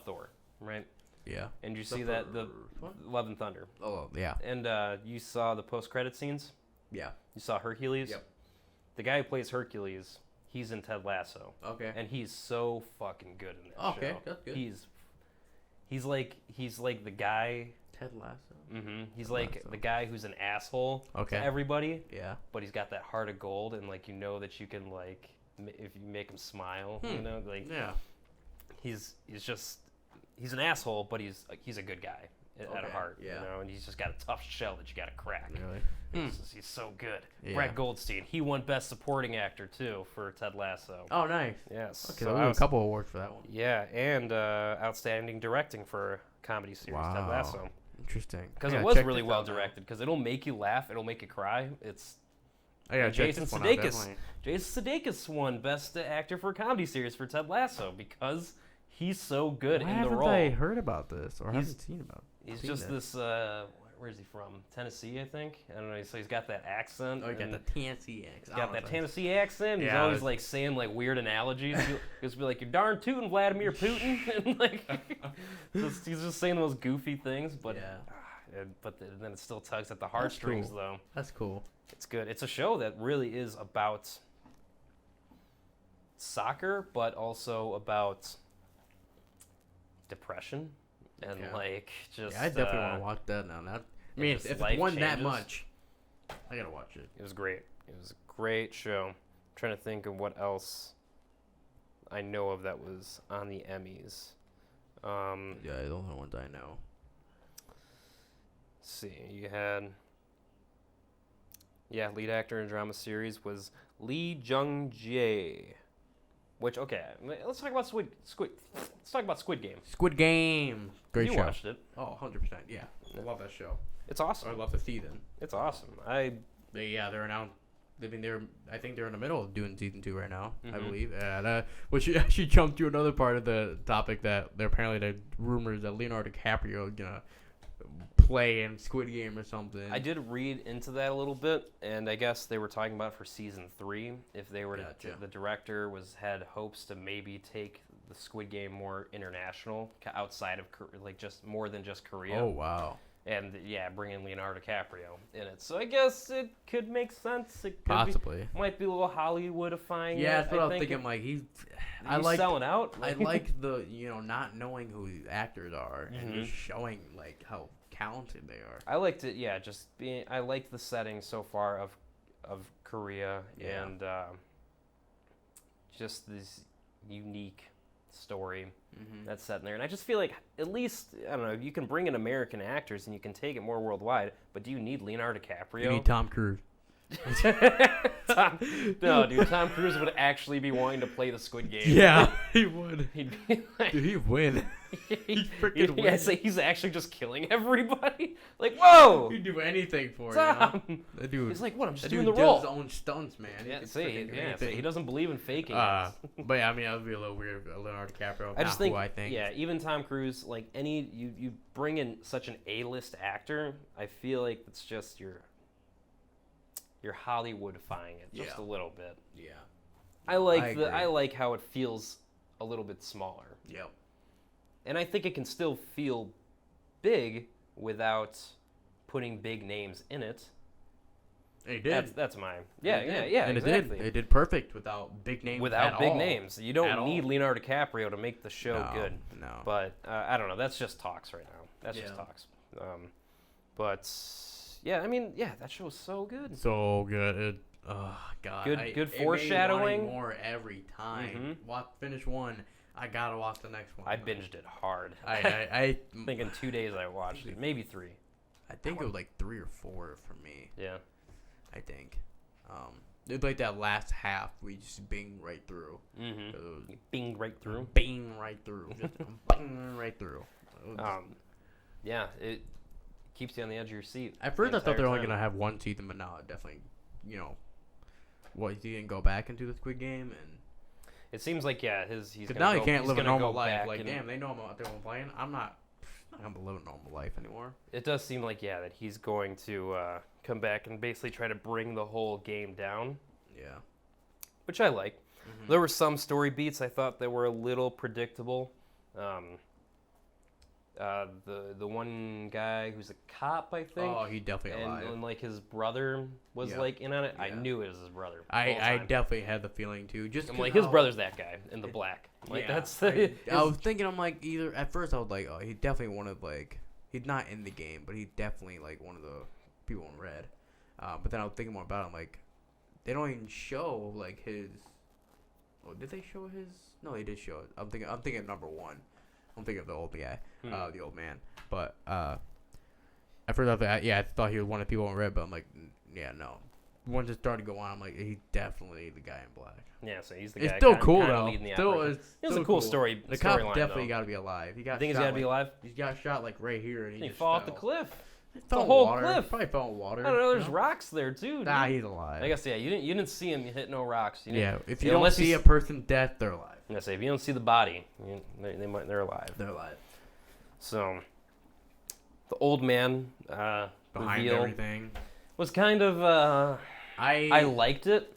Thor, right? Yeah. And you see that the Love and Thunder. Oh yeah. And you saw the post-credit scenes. Yeah. You saw Hercules. Yep. The guy who plays Hercules, he's in Ted Lasso. Okay. And he's so fucking good in that show. Okay, that's good. He's like the guy. Ted Lasso. Mm-hmm. He's like the guy who's an asshole to everybody. Yeah. But he's got that heart of gold, and like that you can if you make him smile, Yeah. He's an asshole, but he's a good guy at heart. Yeah. And he's just got a tough shell that you got to crack. Really. He's so good. Yeah. Brett Goldstein. He won Best Supporting Actor too for Ted Lasso. Oh, nice. Yes. Okay, so a couple awards for that one. Yeah, and Outstanding Directing for a comedy series, Ted Lasso. Interesting. Because it was really well directed. Because it'll make you laugh. It'll make you cry. It's Jason Sudeikis. Jason Sudeikis won Best Actor for a comedy series for Ted Lasso because he's so good in the role. Haven't I heard about this or haven't seen about? He's just this. where's he from? Tennessee, I think. I don't know. So he's got that accent. Oh, he got the Tennessee accent. He's got that Tennessee accent. He's always like saying like weird analogies. He'll be like, "You're darn tootin', Vladimir Putin," and like he's just saying those goofy things. But then it still tugs at the heartstrings, though. That's cool. It's good. It's a show that really is about soccer, but also about depression and like just. Yeah, I definitely want to watch that now. I mean, if it won that much, I gotta watch it. It was great. It was a great show. I'm trying to think of what else I know of that was on the Emmys. Yeah, the only ones I know. Let's see, you had. Yeah, lead actor in a drama series was Lee Jung-jae. Which, okay, let's talk about Let's talk about Squid Game. Squid Game, great show. You watched it? Oh, 100%. Yeah, I love that show. It's awesome. I love the season. It's awesome. They're now. I think they're in the middle of doing season 2 right now. I believe. And which actually jumped to another part of the topic that apparently the rumors that Leonardo DiCaprio is gonna play in Squid Game or something. I did read into that a little bit, and I guess they were talking about for season 3 if they were the director had hopes to maybe take the Squid Game more international, outside of like just more than just Korea. Oh wow. And bring in Leonardo DiCaprio in it. So I guess it could make sense. It could possibly might be a little Hollywoodifying. Yeah, that's what I was thinking. Like he's selling out. I like the not knowing who the actors are and just showing like how talented they are. I liked it. Yeah, I liked the setting so far of Korea and just this unique story that's set in there. And I just feel like at least, I don't know, you can bring in American actors and you can take it more worldwide, but do you need Leonardo DiCaprio? You need Tom Cruise. No, dude, Tom Cruise would actually be wanting to play the Squid Game. Yeah, he would. He'd be like, dude, he'd win. He'd freaking win. Yeah, say he's actually just killing everybody. Like, whoa! He'd do anything for it. That dude. He's like, what? I'm just that doing dude the role. Does his own stunts, man. He doesn't believe in faking. But yeah, I mean, that would be a little weird. Leonardo DiCaprio. I think. Yeah, even Tom Cruise. Like you bring in such an A-list actor. I feel like it's just you're Hollywoodifying it just a little bit. Yeah. I like how it feels a little bit smaller. Yep. And I think it can still feel big without putting big names in it. They did. That's mine. Yeah, and exactly. They did perfect without big names. Without big names. You don't need Leonardo DiCaprio to make the show good. No. But I don't know. That's just talks right now. That's just talks. But yeah, I mean, that show was so good. So good. Oh God. Good foreshadowing. It made me more every time. Finish one. I gotta watch the next one. I binged it hard. I think in 2 days I watched it, maybe 3. I think it was like 3 or 4 for me. Yeah. I think. It's like that last half we just bing right through. Bing right through. Bing right through. Just bing right through. Yeah, it keeps you on the edge of your seat. At first I thought they were only gonna have one season, but now it definitely, he didn't go back into the Squid Game and. It seems like he's because now he can't live a normal life. Like damn, they know I'm out there playing. I'm not gonna live a normal life anymore. It does seem like that he's going to come back and basically try to bring the whole game down. Yeah, which I like. There were some story beats I thought that were a little predictable. The one guy who's a cop, I think. Oh, he definitely alive. And like his brother was like in on it. Yeah. I knew it was his brother. I definitely had the feeling too. I'm like his brother's that guy in the black. Like that's. I was thinking I'm like either at first I was like he definitely one of like he's not in the game but he definitely like one of the people in red. But then I was thinking more about it. I'm like they don't even show like his. Oh, did they show his? No, they did show it. I'm thinking of number 1. I'm thinking of the old guy, the old man. But at first I thought he was one of the people in red, but I'm like, no. Once it started to go on, I'm like, he's definitely the guy in black. Yeah, so he's the guy. It's still cool though. It was a cool story. The cop definitely got to be alive. You think he's got to be alive? He's got shot like right here, and he just fell off the cliff. The whole cliff. Probably fell in water. I don't know. There's rocks there too. Dude. Nah, he's alive. I guess you didn't see him hit no rocks. If you don't see a person dead, they're alive. I say if you don't see the body, they're alive. They're alive. So the old man behind reveal everything was kind of. I liked it.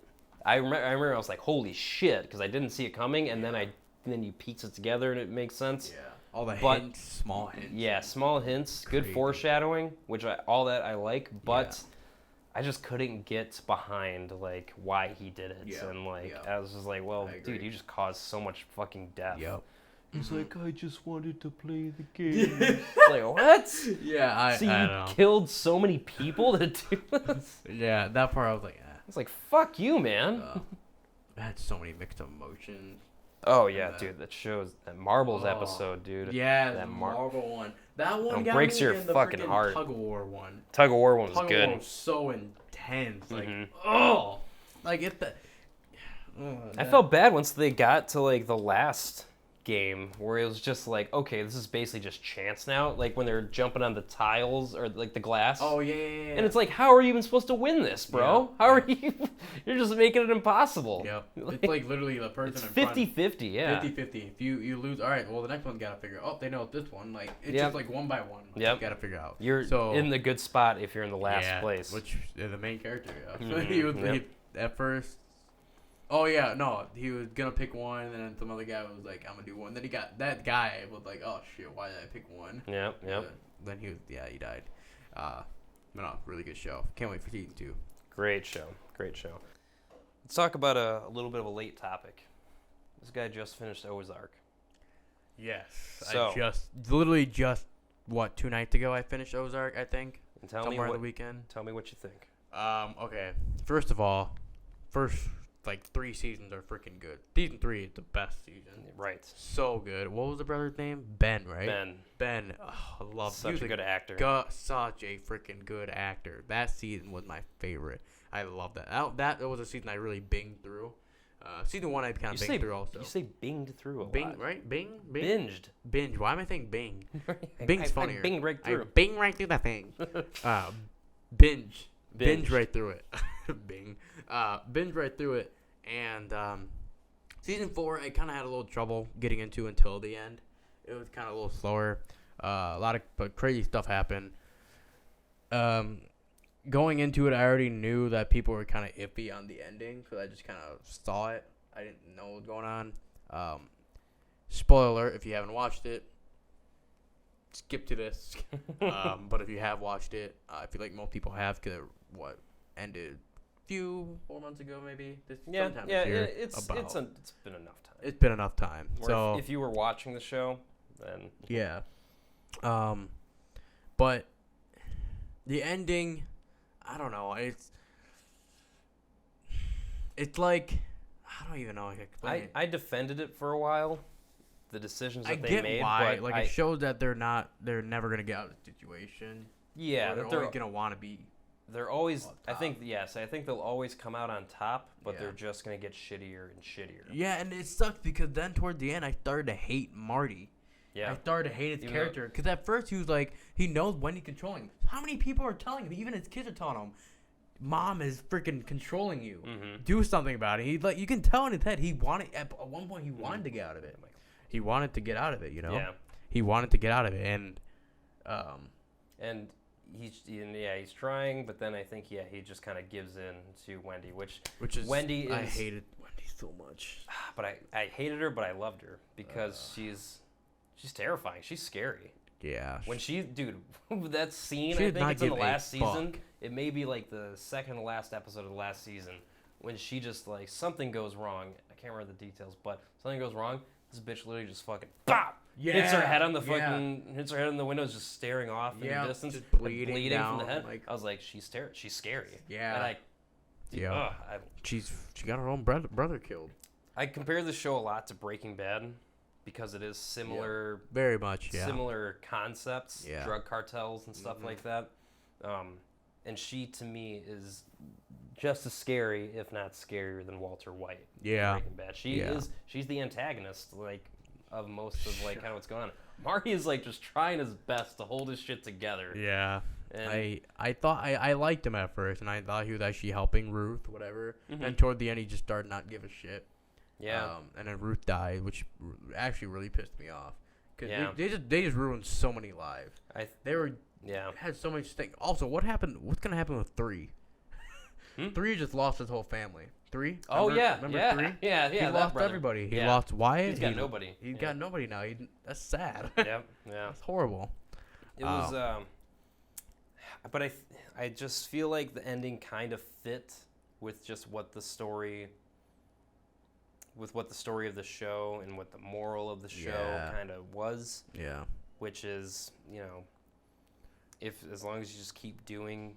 I remember I was like, holy shit, because I didn't see it coming, and then you piece it together and it makes sense. Yeah. All the hints, small hints. Yeah, small hints, good foreshadowing, which I like, but I just couldn't get behind like why he did it, and I was just like, well, dude, you just caused so much fucking death. Yep. He's like, I just wanted to play the game. Like, what? Yeah, so you killed so many people to do this? Yeah, that part I was like, It's like, fuck you, man. I had so many mixed emotions. Oh, yeah, dude, that Marbles episode, dude. Yeah, that Marble one. That one got breaks me your in the fucking heart. Tug of War one. Tug of War one was good. Tug of War was so intense. Like, oh! Like, I felt bad once they got to, like, the last game where it was just like, okay, this is basically just chance now, like when they're jumping on the tiles or like the glass. Oh yeah. And it's like, how are you even supposed to win this, bro? How are you? You're just making it impossible. Yep. It's like literally the person it's in 50-50, yeah. 50-50. If you lose, all right, well the next one's gotta figure out. Oh, they know this one. Like it's just like one by one. Yep. You gotta figure out. You're in the good spot if you're in the last place. Which is the main character. Yeah. He at first. Oh yeah, no, he was gonna pick one, and then some other guy was like, "I'm gonna do one." Then he got that guy was like, "Oh shit, why did I pick one?" Yep. Then he died. But no, really good show. Can't wait for season 2. Great show. Let's talk about a little bit of a late topic. This guy just finished Ozark. Yes, so, I literally just 2 nights ago I finished Ozark, I think. And tell somewhere me on the weekend. Tell me what you think. Okay. First of all, like 3 seasons are freaking good. Season 3 is the best season. Right. So good. What was the brother's name? Ben, right? Ben. Oh, I love him. Such a good actor. Such a freaking good actor. That season was my favorite. I love that. That was a season I really binged through. Season 1 I kind of binged through also. You say binged through a lot. Right? Binged. Binge. Why am I saying bing? Bing's funnier. I binged right through. I bing right through that thing. Binge. Binge right through it. Bing. Binge right through it. And season 4, I kind of had a little trouble getting into until the end. It was kind of a little slower. A lot of crazy stuff happened. Going into it, I already knew that people were kind of iffy on the ending because I just kind of saw it. I didn't know what was going on. Spoiler alert, if you haven't watched it, skip to this. But if you have watched it, I feel like most people have because it ended 4 months ago, maybe. It's been enough time. It's been enough time. Or so if you were watching the show, then yeah. But the ending, I don't know. It's like I don't even know how to explain it. I defended it for a while. The decisions that they made, why. But it shows that they're never gonna get out of the situation. Yeah, they're always gonna want to be. They're always. I think they'll always come out on top, but they're just gonna get shittier and shittier. Yeah, and it sucks because then toward the end, I started to hate Marty. Yeah, I started to hate his character because at first he was like, he knows Wendy controlling him. How many people are telling him? Even his kids are telling him, "Mom is freaking controlling you. Do something about it." He's like, you can tell in his head he wanted at one point he wanted to get out of it. He wanted to get out of it, you know. Yeah. He wanted to get out of it, and he's trying, but then I think he just kind of gives in to Wendy, which is Wendy. I hated Wendy so much, but I hated her, but I loved her because she's terrifying. She's scary. Yeah. When that scene, I think it's in the last season. It may be like the second to last episode of the last season when she just like something goes wrong. I can't remember the details, but something goes wrong. This bitch literally just fucking bop. Yeah, hits her head on the hits her head on the window, just staring off in the distance, just bleeding down, from the head. I was like, she's scary. Yeah. And she got her own brother killed. I compare the show a lot to Breaking Bad because it is similar, very much, similar concepts, drug cartels and stuff like that. And she to me is just as scary, if not scarier, than Walter White. Yeah. Breaking Bad. She's the antagonist, like, of most of like kind of what's going on. Marty is like just trying his best to hold his shit together. Yeah. And I thought I liked him at first, and I thought he was actually helping Ruth, whatever. And toward the end, he just started not give a shit. Yeah. And then Ruth died, which actually really pissed me off, Cause Yeah. they just ruined so many lives. Had so many things. Also, what's gonna happen with 3? 3 just lost his whole family. 3? Oh yeah, remember yeah, 3? yeah. He that lost brother. everybody. He Yeah. lost Wyatt. He's got nobody. He's got nobody now. That's sad. Yep. Yeah. That's horrible. It was. But I just feel like the ending kind of fit with just what the story. With what the story of the show and what the moral of the show kind of was. Yeah. Which is, as long as you just keep doing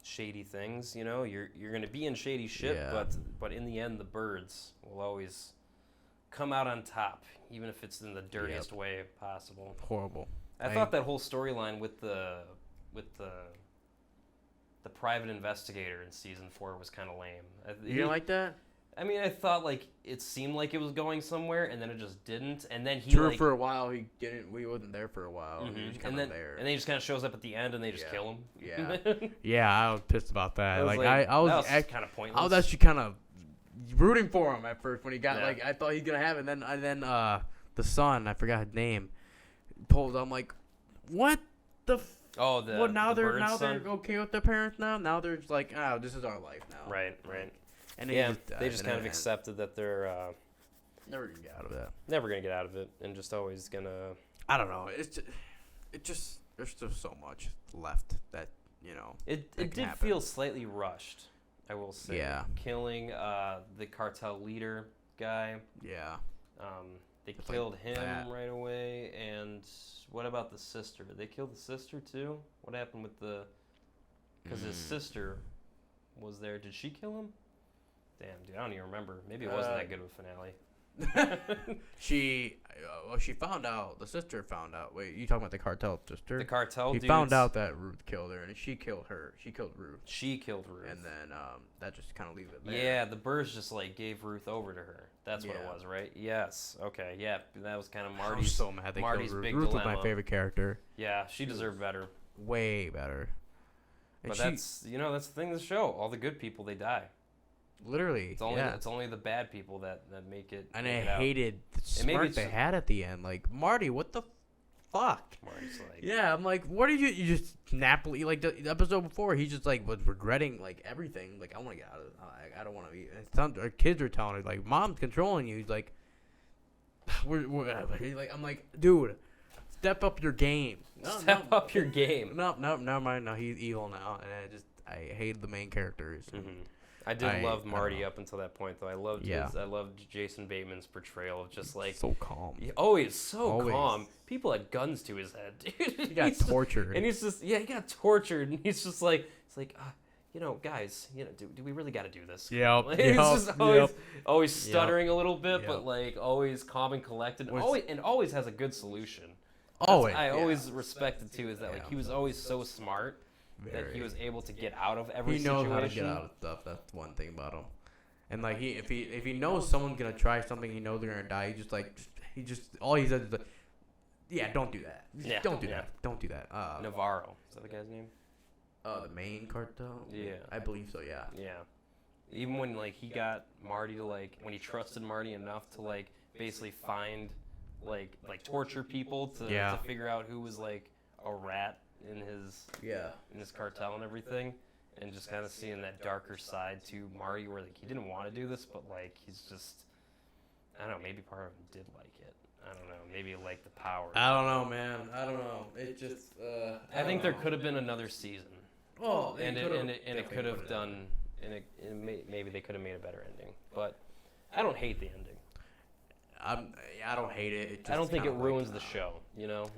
shady things, you're gonna be in shady shit, but in the end the birds will always come out on top, even if it's in the dirtiest way possible. Horrible. I thought that whole storyline with the private investigator in season 4 was kind of lame. You didn't like that? I mean, I thought it seemed like it was going somewhere, and then it just didn't. And then he for a while he didn't. We wasn't there for a while. Mm-hmm. He was and then he just kind of shows up at the end, and they just kill him. Yeah, yeah. I was pissed about that. I was kind of pointless. I was actually kind of rooting for him at first when he got I thought he was gonna have it. And then the son, I forgot his name, pulled. I'm like, what the. Now they're okay with their parents now. Now they're just like, oh, this is our life now. Right. And they just kind of accepted that they're never gonna get out of it. Never gonna get out of it, and just always gonna. I don't know. It just there's just so much left that It did feel slightly rushed, I will say. Yeah. Killing the cartel leader guy. Yeah. They killed him right away, and what about the sister? Did they kill the sister too? What happened with the? Because his sister was there. Did she kill him? Damn, dude, I don't even remember. Maybe it wasn't that good of a finale. She found out. The sister found out. Wait, you talking about the cartel sister? The cartel. He found out that Ruth killed her, and she killed her. She killed Ruth. And then that just kind of leaves it there. Yeah, the birds just gave Ruth over to her. That's what it was, right? Yes. Okay. Yeah, that was kind of Marty's. I'm so mad they Marty's killed Ruth. big Ruth dilemma. was my favorite character. Yeah, she deserved better. Way better. And but that's the thing of the show. All the good people, they die. Literally, it's only the bad people that make it. And I hated the smirk they had at the end. Like, Marty, what the fuck? Marty's like, yeah, I'm like, what did you just nappily like the episode before? He just was regretting everything. Like, I want to get out of. I don't want to be. Our kids are telling her like, mom's controlling you. He's like, I'm like, dude, step up your game. Step up your game. No, never mind. No, he's evil now, and I hated the main characters. Mm-hmm. I did love Marty up until that point, though. I loved Jason Bateman's portrayal of just so calm. Always calm. People had guns to his head, dude. He got tortured. And he's just he got tortured, and he's just like, guys, do we really got to do this? Yeah. He's just always stuttering a little bit, but always calm and collected, always has a good solution. I always respected too is that he was always so smart. That he was able to get out of every situation. He knows how to get out of stuff. That's one thing about him. And if he knows someone's gonna try something, he knows they're gonna die. All he says is don't do that. Don't do that. Don't do that. Navarro, is that the guy's name? The main cartel. Yeah, I believe so. Yeah. Yeah. Even when he got Marty to when he trusted Marty enough to basically find torture people to figure out who was a rat in his cartel and everything, and just kind of seeing that darker side to Marty where he didn't want to do this, but he's just, I don't know, maybe part of him did like it. I don't know, maybe he liked the power. I don't know, man. I don't know. It just I think there could have been another season. Oh, it could have done, maybe they could have made a better ending, but I don't hate the ending. I don't hate it. I don't think it ruins the show. No.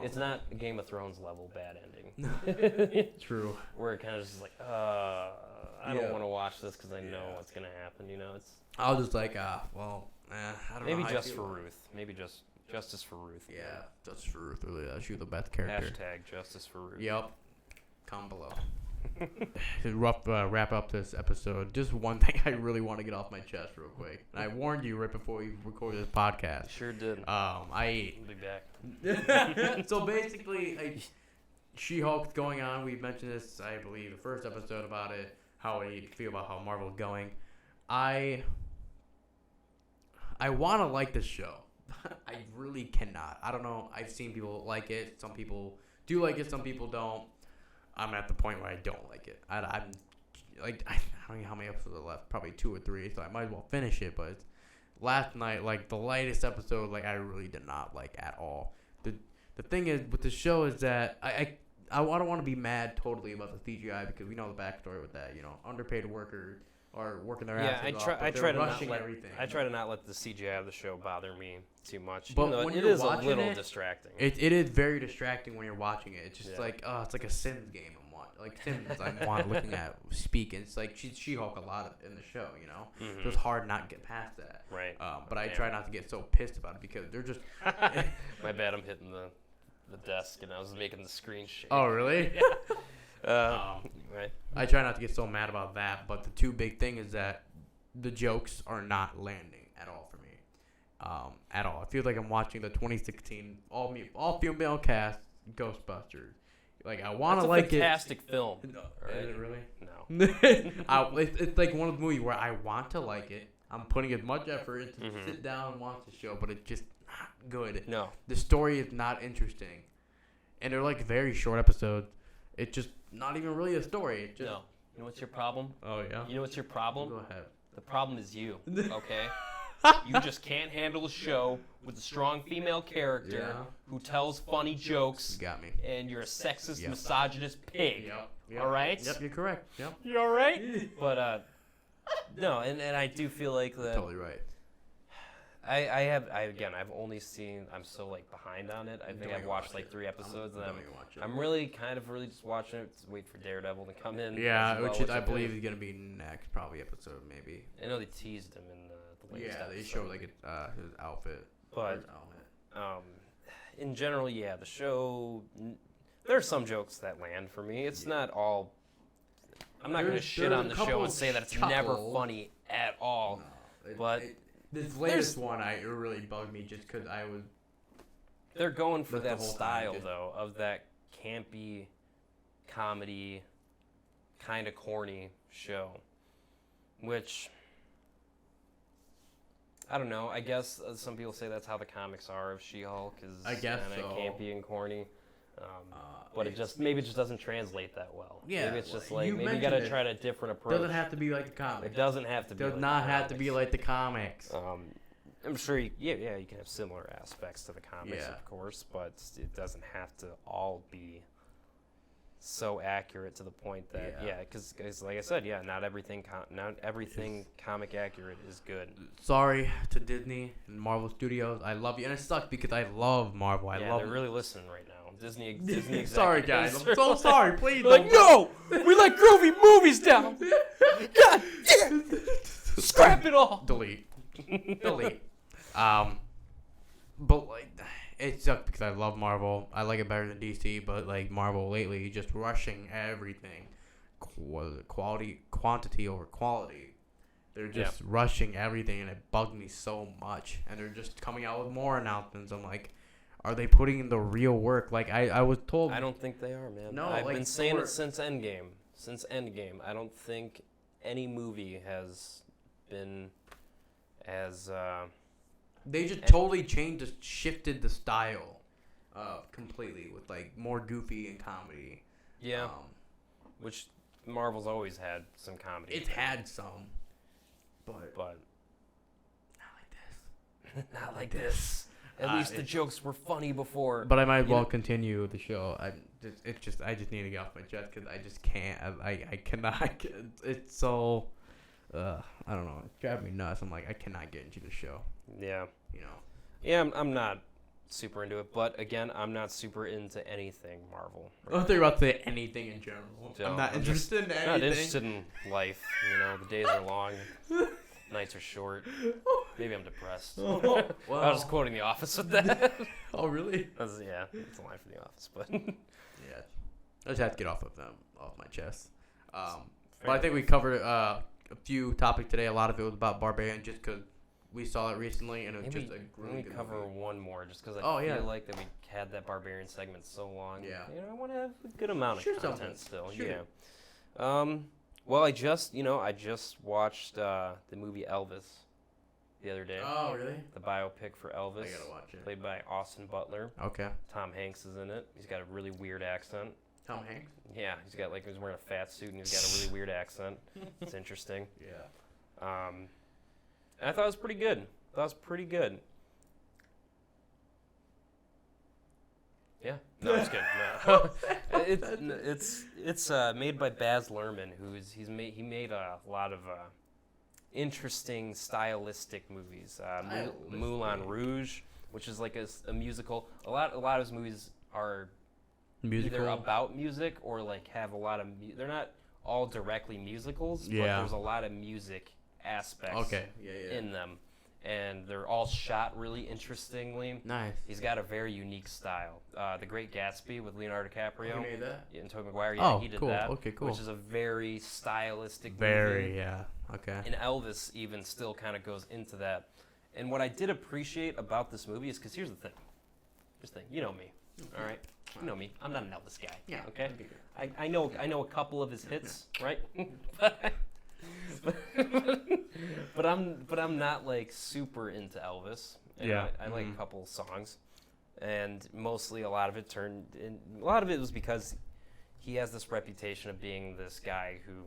It's not a Game of Thrones level bad ending. True. Where it kind of just I don't want to watch this because I know what's gonna happen. It's. I was just I don't know. Maybe just for Ruth. Maybe just justice for Ruth. Yeah, justice for Ruth. Really, she was the best character. Hashtag justice for Ruth. Yep. Comment below. To wrap up this episode, just one thing I really want to get off my chest real quick. And I warned you right before we recorded this podcast. Sure did. I'll be back. So basically, She-Hulk's going on. We mentioned this, I believe, the first episode about it. How we feel about how Marvel's going. I want to like this show. I really cannot. I don't know. I've seen people like it. Some people do like it. Some people don't. I'm at the point where I don't like it. I'm like, I don't know how many episodes are left. Probably 2 or 3. So I might as well finish it. But last night, like the lightest episode, like I really did not like at all. The thing is with the show is that I don't want to be mad totally about the CGI because we know the backstory with that. Underpaid workers are working their asses off. I try to not let everything. I try to not let the CGI of the show bother me too much. But when it you're is a watching little it, distracting. It is very distracting when you're watching it. It's just it's like a Sims game I'm watching. Like Sims, I'm looking at speak. And it's like she's She-Hulk a lot in the show. Mm-hmm. So it's hard not to get past that. Right. But I try not to get so pissed about it because they're just. My bad. I'm hitting the desk and I was making the screen shake. Oh really? Right. I try not to get so mad about that, but the two big thing is that the jokes are not landing at all for me. At all. I feel like I'm watching the 2016 all female cast Ghostbusters. Like I want to like it. That's a fantastic film. No, right? is it really? No. It's like one of the movies where I want to like it. I'm putting as much effort into sit down and watch the show, but it's just not good. No. The story is not interesting, and they're like very short episodes. It's just not even really a story. It's just, no. You know what's your problem? Oh yeah. You know what's your problem? Go ahead. The problem is you. Okay. You just can't handle a show with a strong female character who tells funny jokes. You got me. And you're a sexist, misogynist pig. Yep. All right? Yep, you're correct. Yep. You all right? But, no, and I do feel like that. Totally right. I've only seen, I'm so like behind on it. I think I've watched like 3 episodes and I'm really just watching it to wait for Daredevil to come in. Yeah, which I believe is going to be next probably episode maybe. I know they teased him in the latest episode. They showed like his outfit. But in general, the show, there are some jokes that land for me. It's not all, I'm not going to shit on the show and say that it's never funny at all. No, but this latest one, it really bugged me just because they're going for that style, though, of that campy, comedy, kind of corny show. Which, I don't know. I guess some people say that's how the comics are of She-Hulk, is kind of campy and corny. But maybe it just doesn't translate that well. Yeah, maybe it's just like, maybe you gotta try a different approach. It doesn't have to be like the comics. It doesn't have to be. Does not have to be like the comics. I'm sure. You can have similar aspects to the comics, of course, but it doesn't have to all be so accurate to the point that because like I said, not everything comic accurate is good. Sorry to Disney and Marvel Studios, I love you, and it sucks because I love Marvel. They're really listening right now. Disney executives. Sorry guys, I'm so sorry. Please, like no, we let GroovyMovies down. God damn, scrap it all. Delete. But like. It sucks because I love Marvel. I like it better than DC, but like Marvel lately, just rushing everything, quantity over quality. They're just rushing everything, and it bugged me so much. And they're just coming out with more announcements. I'm like, are they putting in the real work? Like I was told. I don't think they are, man. No, I've been saying it since Endgame. I don't think any movie has been as. They just totally shifted the style, completely with like more goofy and comedy. Yeah, which Marvel's always had some comedy. It's had some, but not like this. Not like this. At least the jokes were funny before. But I might as well continue the show. I just need to get off my chest because I just can't. I cannot. It's so. I don't know. It's driving me nuts. I'm like, I cannot get into the show. Yeah. Yeah, I'm not super into it, but again, I'm not super into anything Marvel. Right? I thought you were about to say anything in general. I'm not interested in anything. Not interested in life. The days are long, nights are short. Maybe I'm depressed. Well. I was quoting The Office with that. Oh, really? It's a line from The Office, but yeah, I just have to get off my chest. But I think we covered a few topics today. A lot of it was about Barbarian, just because we saw it recently, and it was just a really good cover movie. One more, just because I feel like that we had that Barbarian segment so long. Yeah. I want to have a good amount of content still. Sure. Yeah. Well, I just watched the movie Elvis. the other day. Oh, really? The biopic for Elvis. I gotta watch it. Played by Austin Butler. Okay. Tom Hanks is in it. He's got a really weird accent. Tom Hanks? Yeah, he's wearing a fat suit and he's got a really weird accent. It's interesting. Yeah. And I thought it was pretty good. Yeah. No, I'm just kidding. No. It's made by Baz Luhrmann, he made a lot of interesting stylistic movies. Moulin Rouge, which is like a musical. A lot of his movies are musical. Either about music or like have a lot of. They're not all directly musicals, but there's a lot of music aspects in them. And they're all shot really interestingly. Nice. He's got a very unique style. The Great Gatsby with Leonardo DiCaprio. Who made that? And Tobey Maguire. He did cool. that. Okay, cool. Which is a very stylistic movie. Okay. And Elvis even still kind of goes into that. And what I did appreciate about this movie is, because here's the thing. You know me, all right? You know me. I'm not an Elvis guy. Yeah. Okay. I know a couple of his hits, right? but I'm not like super into Elvis. And I like a couple of songs, and mostly a lot of it was because he has this reputation of being this guy who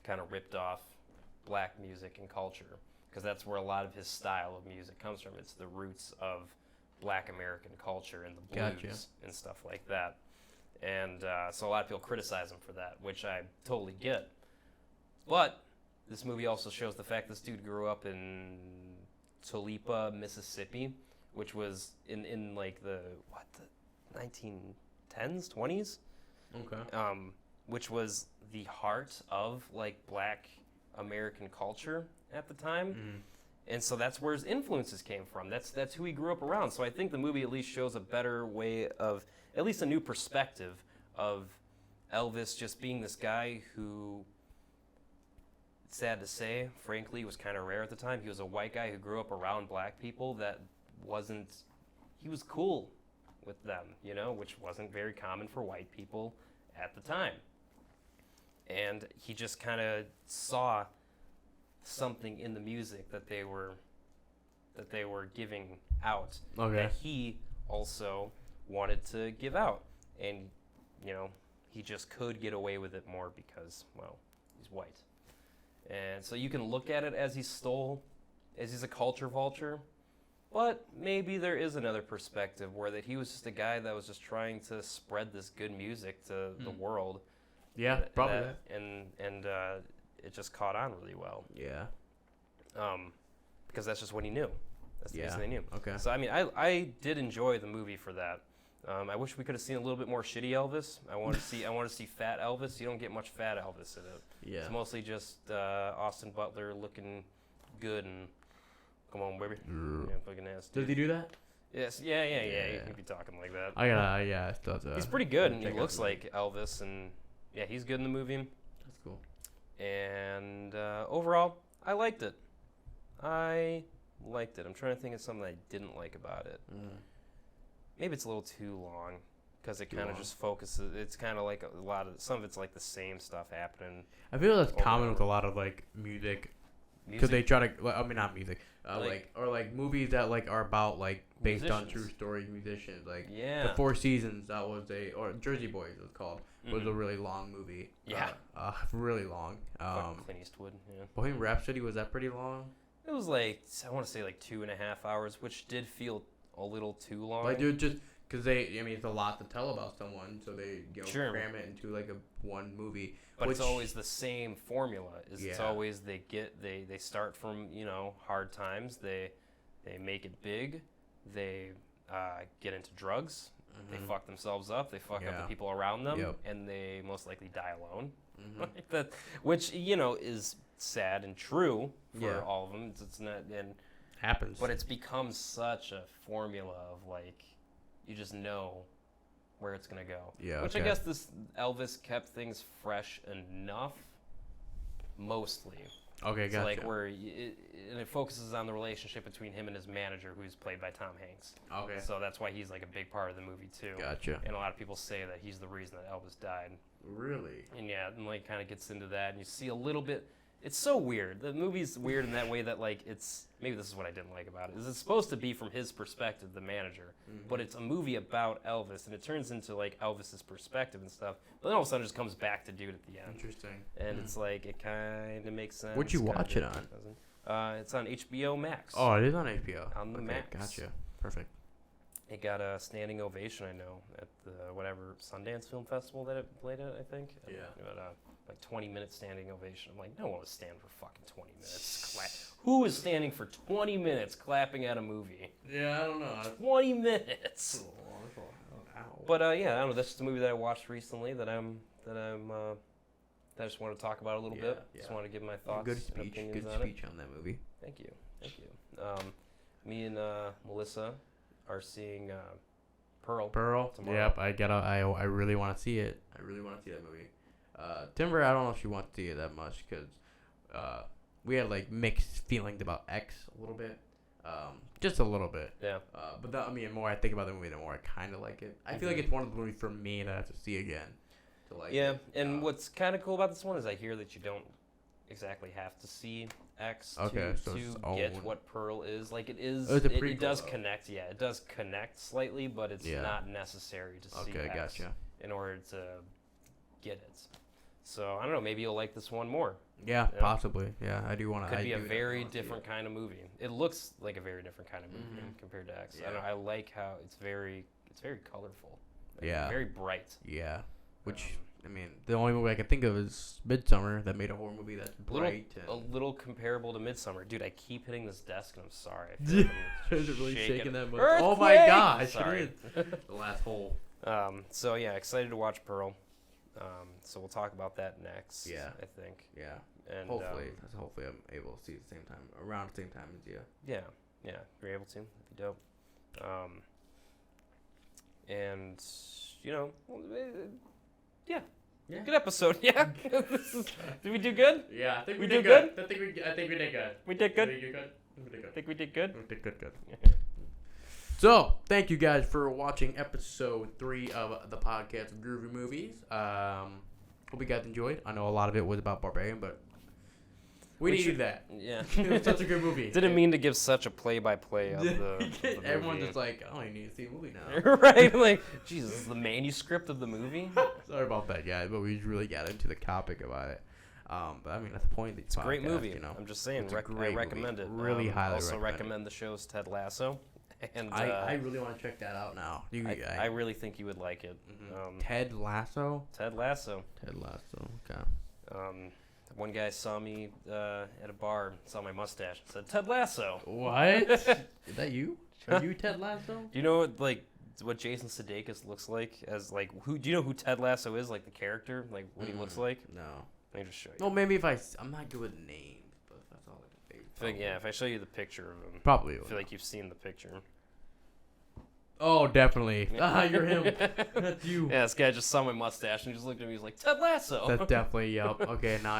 kind of ripped off black music and culture, because that's where a lot of his style of music comes from. It's the roots of black American culture and the blues and stuff like that. And so a lot of people criticize him for that, which I totally get. But this movie also shows the fact this dude grew up in Tulipa, Mississippi, which was in like the 1910s, 20s? Okay. Which was the heart of like black American culture at the time. Mm-hmm. And so that's where his influences came from. That's who he grew up around. So I think the movie at least shows a better way of, at least a new perspective of Elvis just being this guy who, sad to say, frankly, was kind of rare at the time. He was a white guy who grew up around black people he was cool with them, which wasn't very common for white people at the time. And he just kind of saw something in the music that they were giving out that he also wanted to give out. And, he just could get away with it more because, well, he's white. And so you can look at it as he's a culture vulture, but maybe there is another perspective where that he was just a guy that was just trying to spread this good music to the world. Yeah, probably. And it just caught on really well. Yeah. Because that's just what he knew. That's the reason they knew. Okay. So, I mean, I did enjoy the movie for that. I wish we could have seen a little bit more shitty Elvis. I want to see fat Elvis. You don't get much fat Elvis in it. Yeah. It's mostly just Austin Butler looking good and come on, baby. Fucking ass. Does he do that? Yes. Yeah. You can be talking like that. I thought he's pretty good, and he looks like Elvis, and yeah, he's good in the movie. That's cool. And overall, I liked it. I'm trying to think of something I didn't like about it. Maybe it's a little too long because it kind of just focuses. It's kind of like some of it's like the same stuff happening. I feel that's common with a lot of like music, because they try to. I mean, not music. Like movies that like are about like based on true story musicians. Like the Four Seasons, that was or Jersey Boys it was called. Was a really long movie. Yeah. Really long. Clint Eastwood. Yeah. Bohemian Rhapsody, was that pretty long? It was like, I want to say like 2.5 hours, which did feel a little too long. Like, dude, just because it's a lot to tell about someone, so they cram it into like one movie. But it's always the same formula. It's always they start from hard times. They make it big. They get into drugs. They fuck themselves up. They fuck up the people around them, and they most likely die alone. Like that, which is sad and true for all of them. It's not happens, but it's become such a formula of like you just know where it's gonna go. Yeah, which I guess this Elvis kept things fresh enough, mostly. Okay, gotcha. So like and it focuses on the relationship between him and his manager, who's played by Tom Hanks. Okay. So that's why he's like a big part of the movie too. Gotcha. And a lot of people say that he's the reason that Elvis died. Really? And and like kind of gets into that, and you see a little bit. It's so weird. The movie's weird in that way that, like, it's... Maybe this is what I didn't like about it. Is it's supposed to be from his perspective, the manager. But it's a movie about Elvis, and it turns into, like, Elvis's perspective and stuff. But then all of a sudden it just comes back to dude at the end. Interesting. And it's like, it kind of makes sense. What'd you watch it on? It's on HBO Max. Oh, it is on HBO. On the Max. Gotcha. Perfect. It got a standing ovation, I know, at the whatever Sundance Film Festival that it played at, I think. Yeah. But, like 20-minute standing ovation. I'm like, no one was standing for fucking 20 minutes. Who is standing for 20 minutes clapping at a movie? Yeah, I don't know. 20 minutes. Ow. But yeah, I don't know. That's just a movie that I watched recently that I just want to talk about a little bit. Yeah. Just want to give my thoughts Good and speech. opinions Good on speech it. on that movie. Thank you. Me and Melissa are seeing Pearl. Tomorrow. Yep. I really want to see it. I really want to see that movie. Timber, I don't know if she wants to see it that much because we had like mixed feelings about X a little bit. Just a little bit. Yeah. But the more I think about the movie, the more I kind of like it. I feel like it's one of the movies for me that I have to see again to like. Yeah, it. and what's kind of cool about this one is I hear that you don't exactly have to see X to get what Pearl is. Like it is, it's a prequel, it does though. connect. Yeah, it does connect slightly, but it's not necessary to see X gotcha. in order to get it. So I don't know. Maybe you'll like this one more. Yeah, possibly. Yeah, I do want to. Could be a very different kind of movie. It looks like a very different kind of movie compared to X. Yeah. I don't know, I like how it's very colorful. Yeah. Very bright. Yeah, which I mean, the only movie I can think of is Midsummer that made a horror movie that's bright. A little comparable to Midsummer. Dude, I keep hitting this desk and I'm sorry. I feel like I'm Is it really shaking that much? Earthquake! Oh my gosh! Sorry. The last hole. So yeah, excited to watch Pearl. So we'll talk about that next. Yeah. I think. Yeah. And hopefully I'm able to see it around the same time as you. Yeah. If you're able to, that'd be dope. And yeah. Good episode. Yeah. Did we do good? Yeah, I think we did good. I think we did good. We did good. I think we did good. Good. So, thank you guys for watching episode 3 of the podcast of Groovy Movies. Hope you guys enjoyed. I know a lot of it was about Barbarian, but we needed that. Yeah. It was such a good movie. Didn't mean to give such a play-by-play of the Everyone's movie. just like, I don't even need to see the movie now. Right? Like, Jesus, this is the manuscript of the movie? Sorry about that, guys, but we really got into the topic about it. But I mean, that's the point of these It's a great movie. You know? I'm just saying, It's a I great recommend movie. it. Really highly also recommend the shows Ted Lasso. And I really want to check that out now. I really think you would like it. Ted Lasso? Ted Lasso. Okay. One guy saw me at a bar, saw my mustache, and said, Ted Lasso. What? Is that you? Are you Ted Lasso? Do you know what Jason Sudeikis looks like? As like, do you know who Ted Lasso is? Like the character, like what he looks like? No. Let me just show you. No, maybe I'm not good with names, but that's all I can think. If I show you the picture of him, Probably. I feel like you've seen the picture. Oh, definitely. You're him. That's you. Yeah, this guy just saw my mustache and he just looked at me. He's like, Ted Lasso. That's definitely yup. Okay, now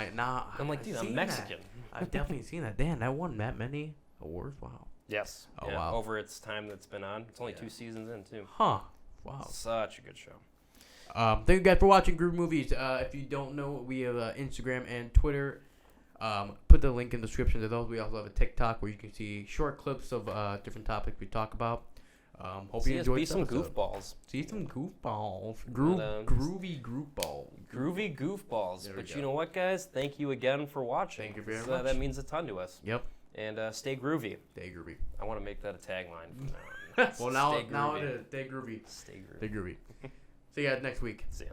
I'm like, dude, I'm Mexican. I've definitely seen that. Damn, that won that many awards. Wow. Yes. Oh yeah, wow. Over its time that's been on. It's only 2 seasons in too. Huh. Wow. Such a good show. Thank you guys for watching GroovyMovies. If you don't know, we have Instagram and Twitter. Put the link in the description to those. We also have a TikTok where you can see short clips of different topics we talk about. Hope you enjoyed. Be some goofballs. See some goofballs. Groovy goofballs. Groovy goofballs. But you know what, guys? Thank you again for watching. Thank you very much. That means a ton to us. Yep. And stay groovy. Stay groovy. I want to make that a tagline from now on. Well, now it is. Stay groovy. Stay groovy. Stay groovy. See you guys next week. See ya.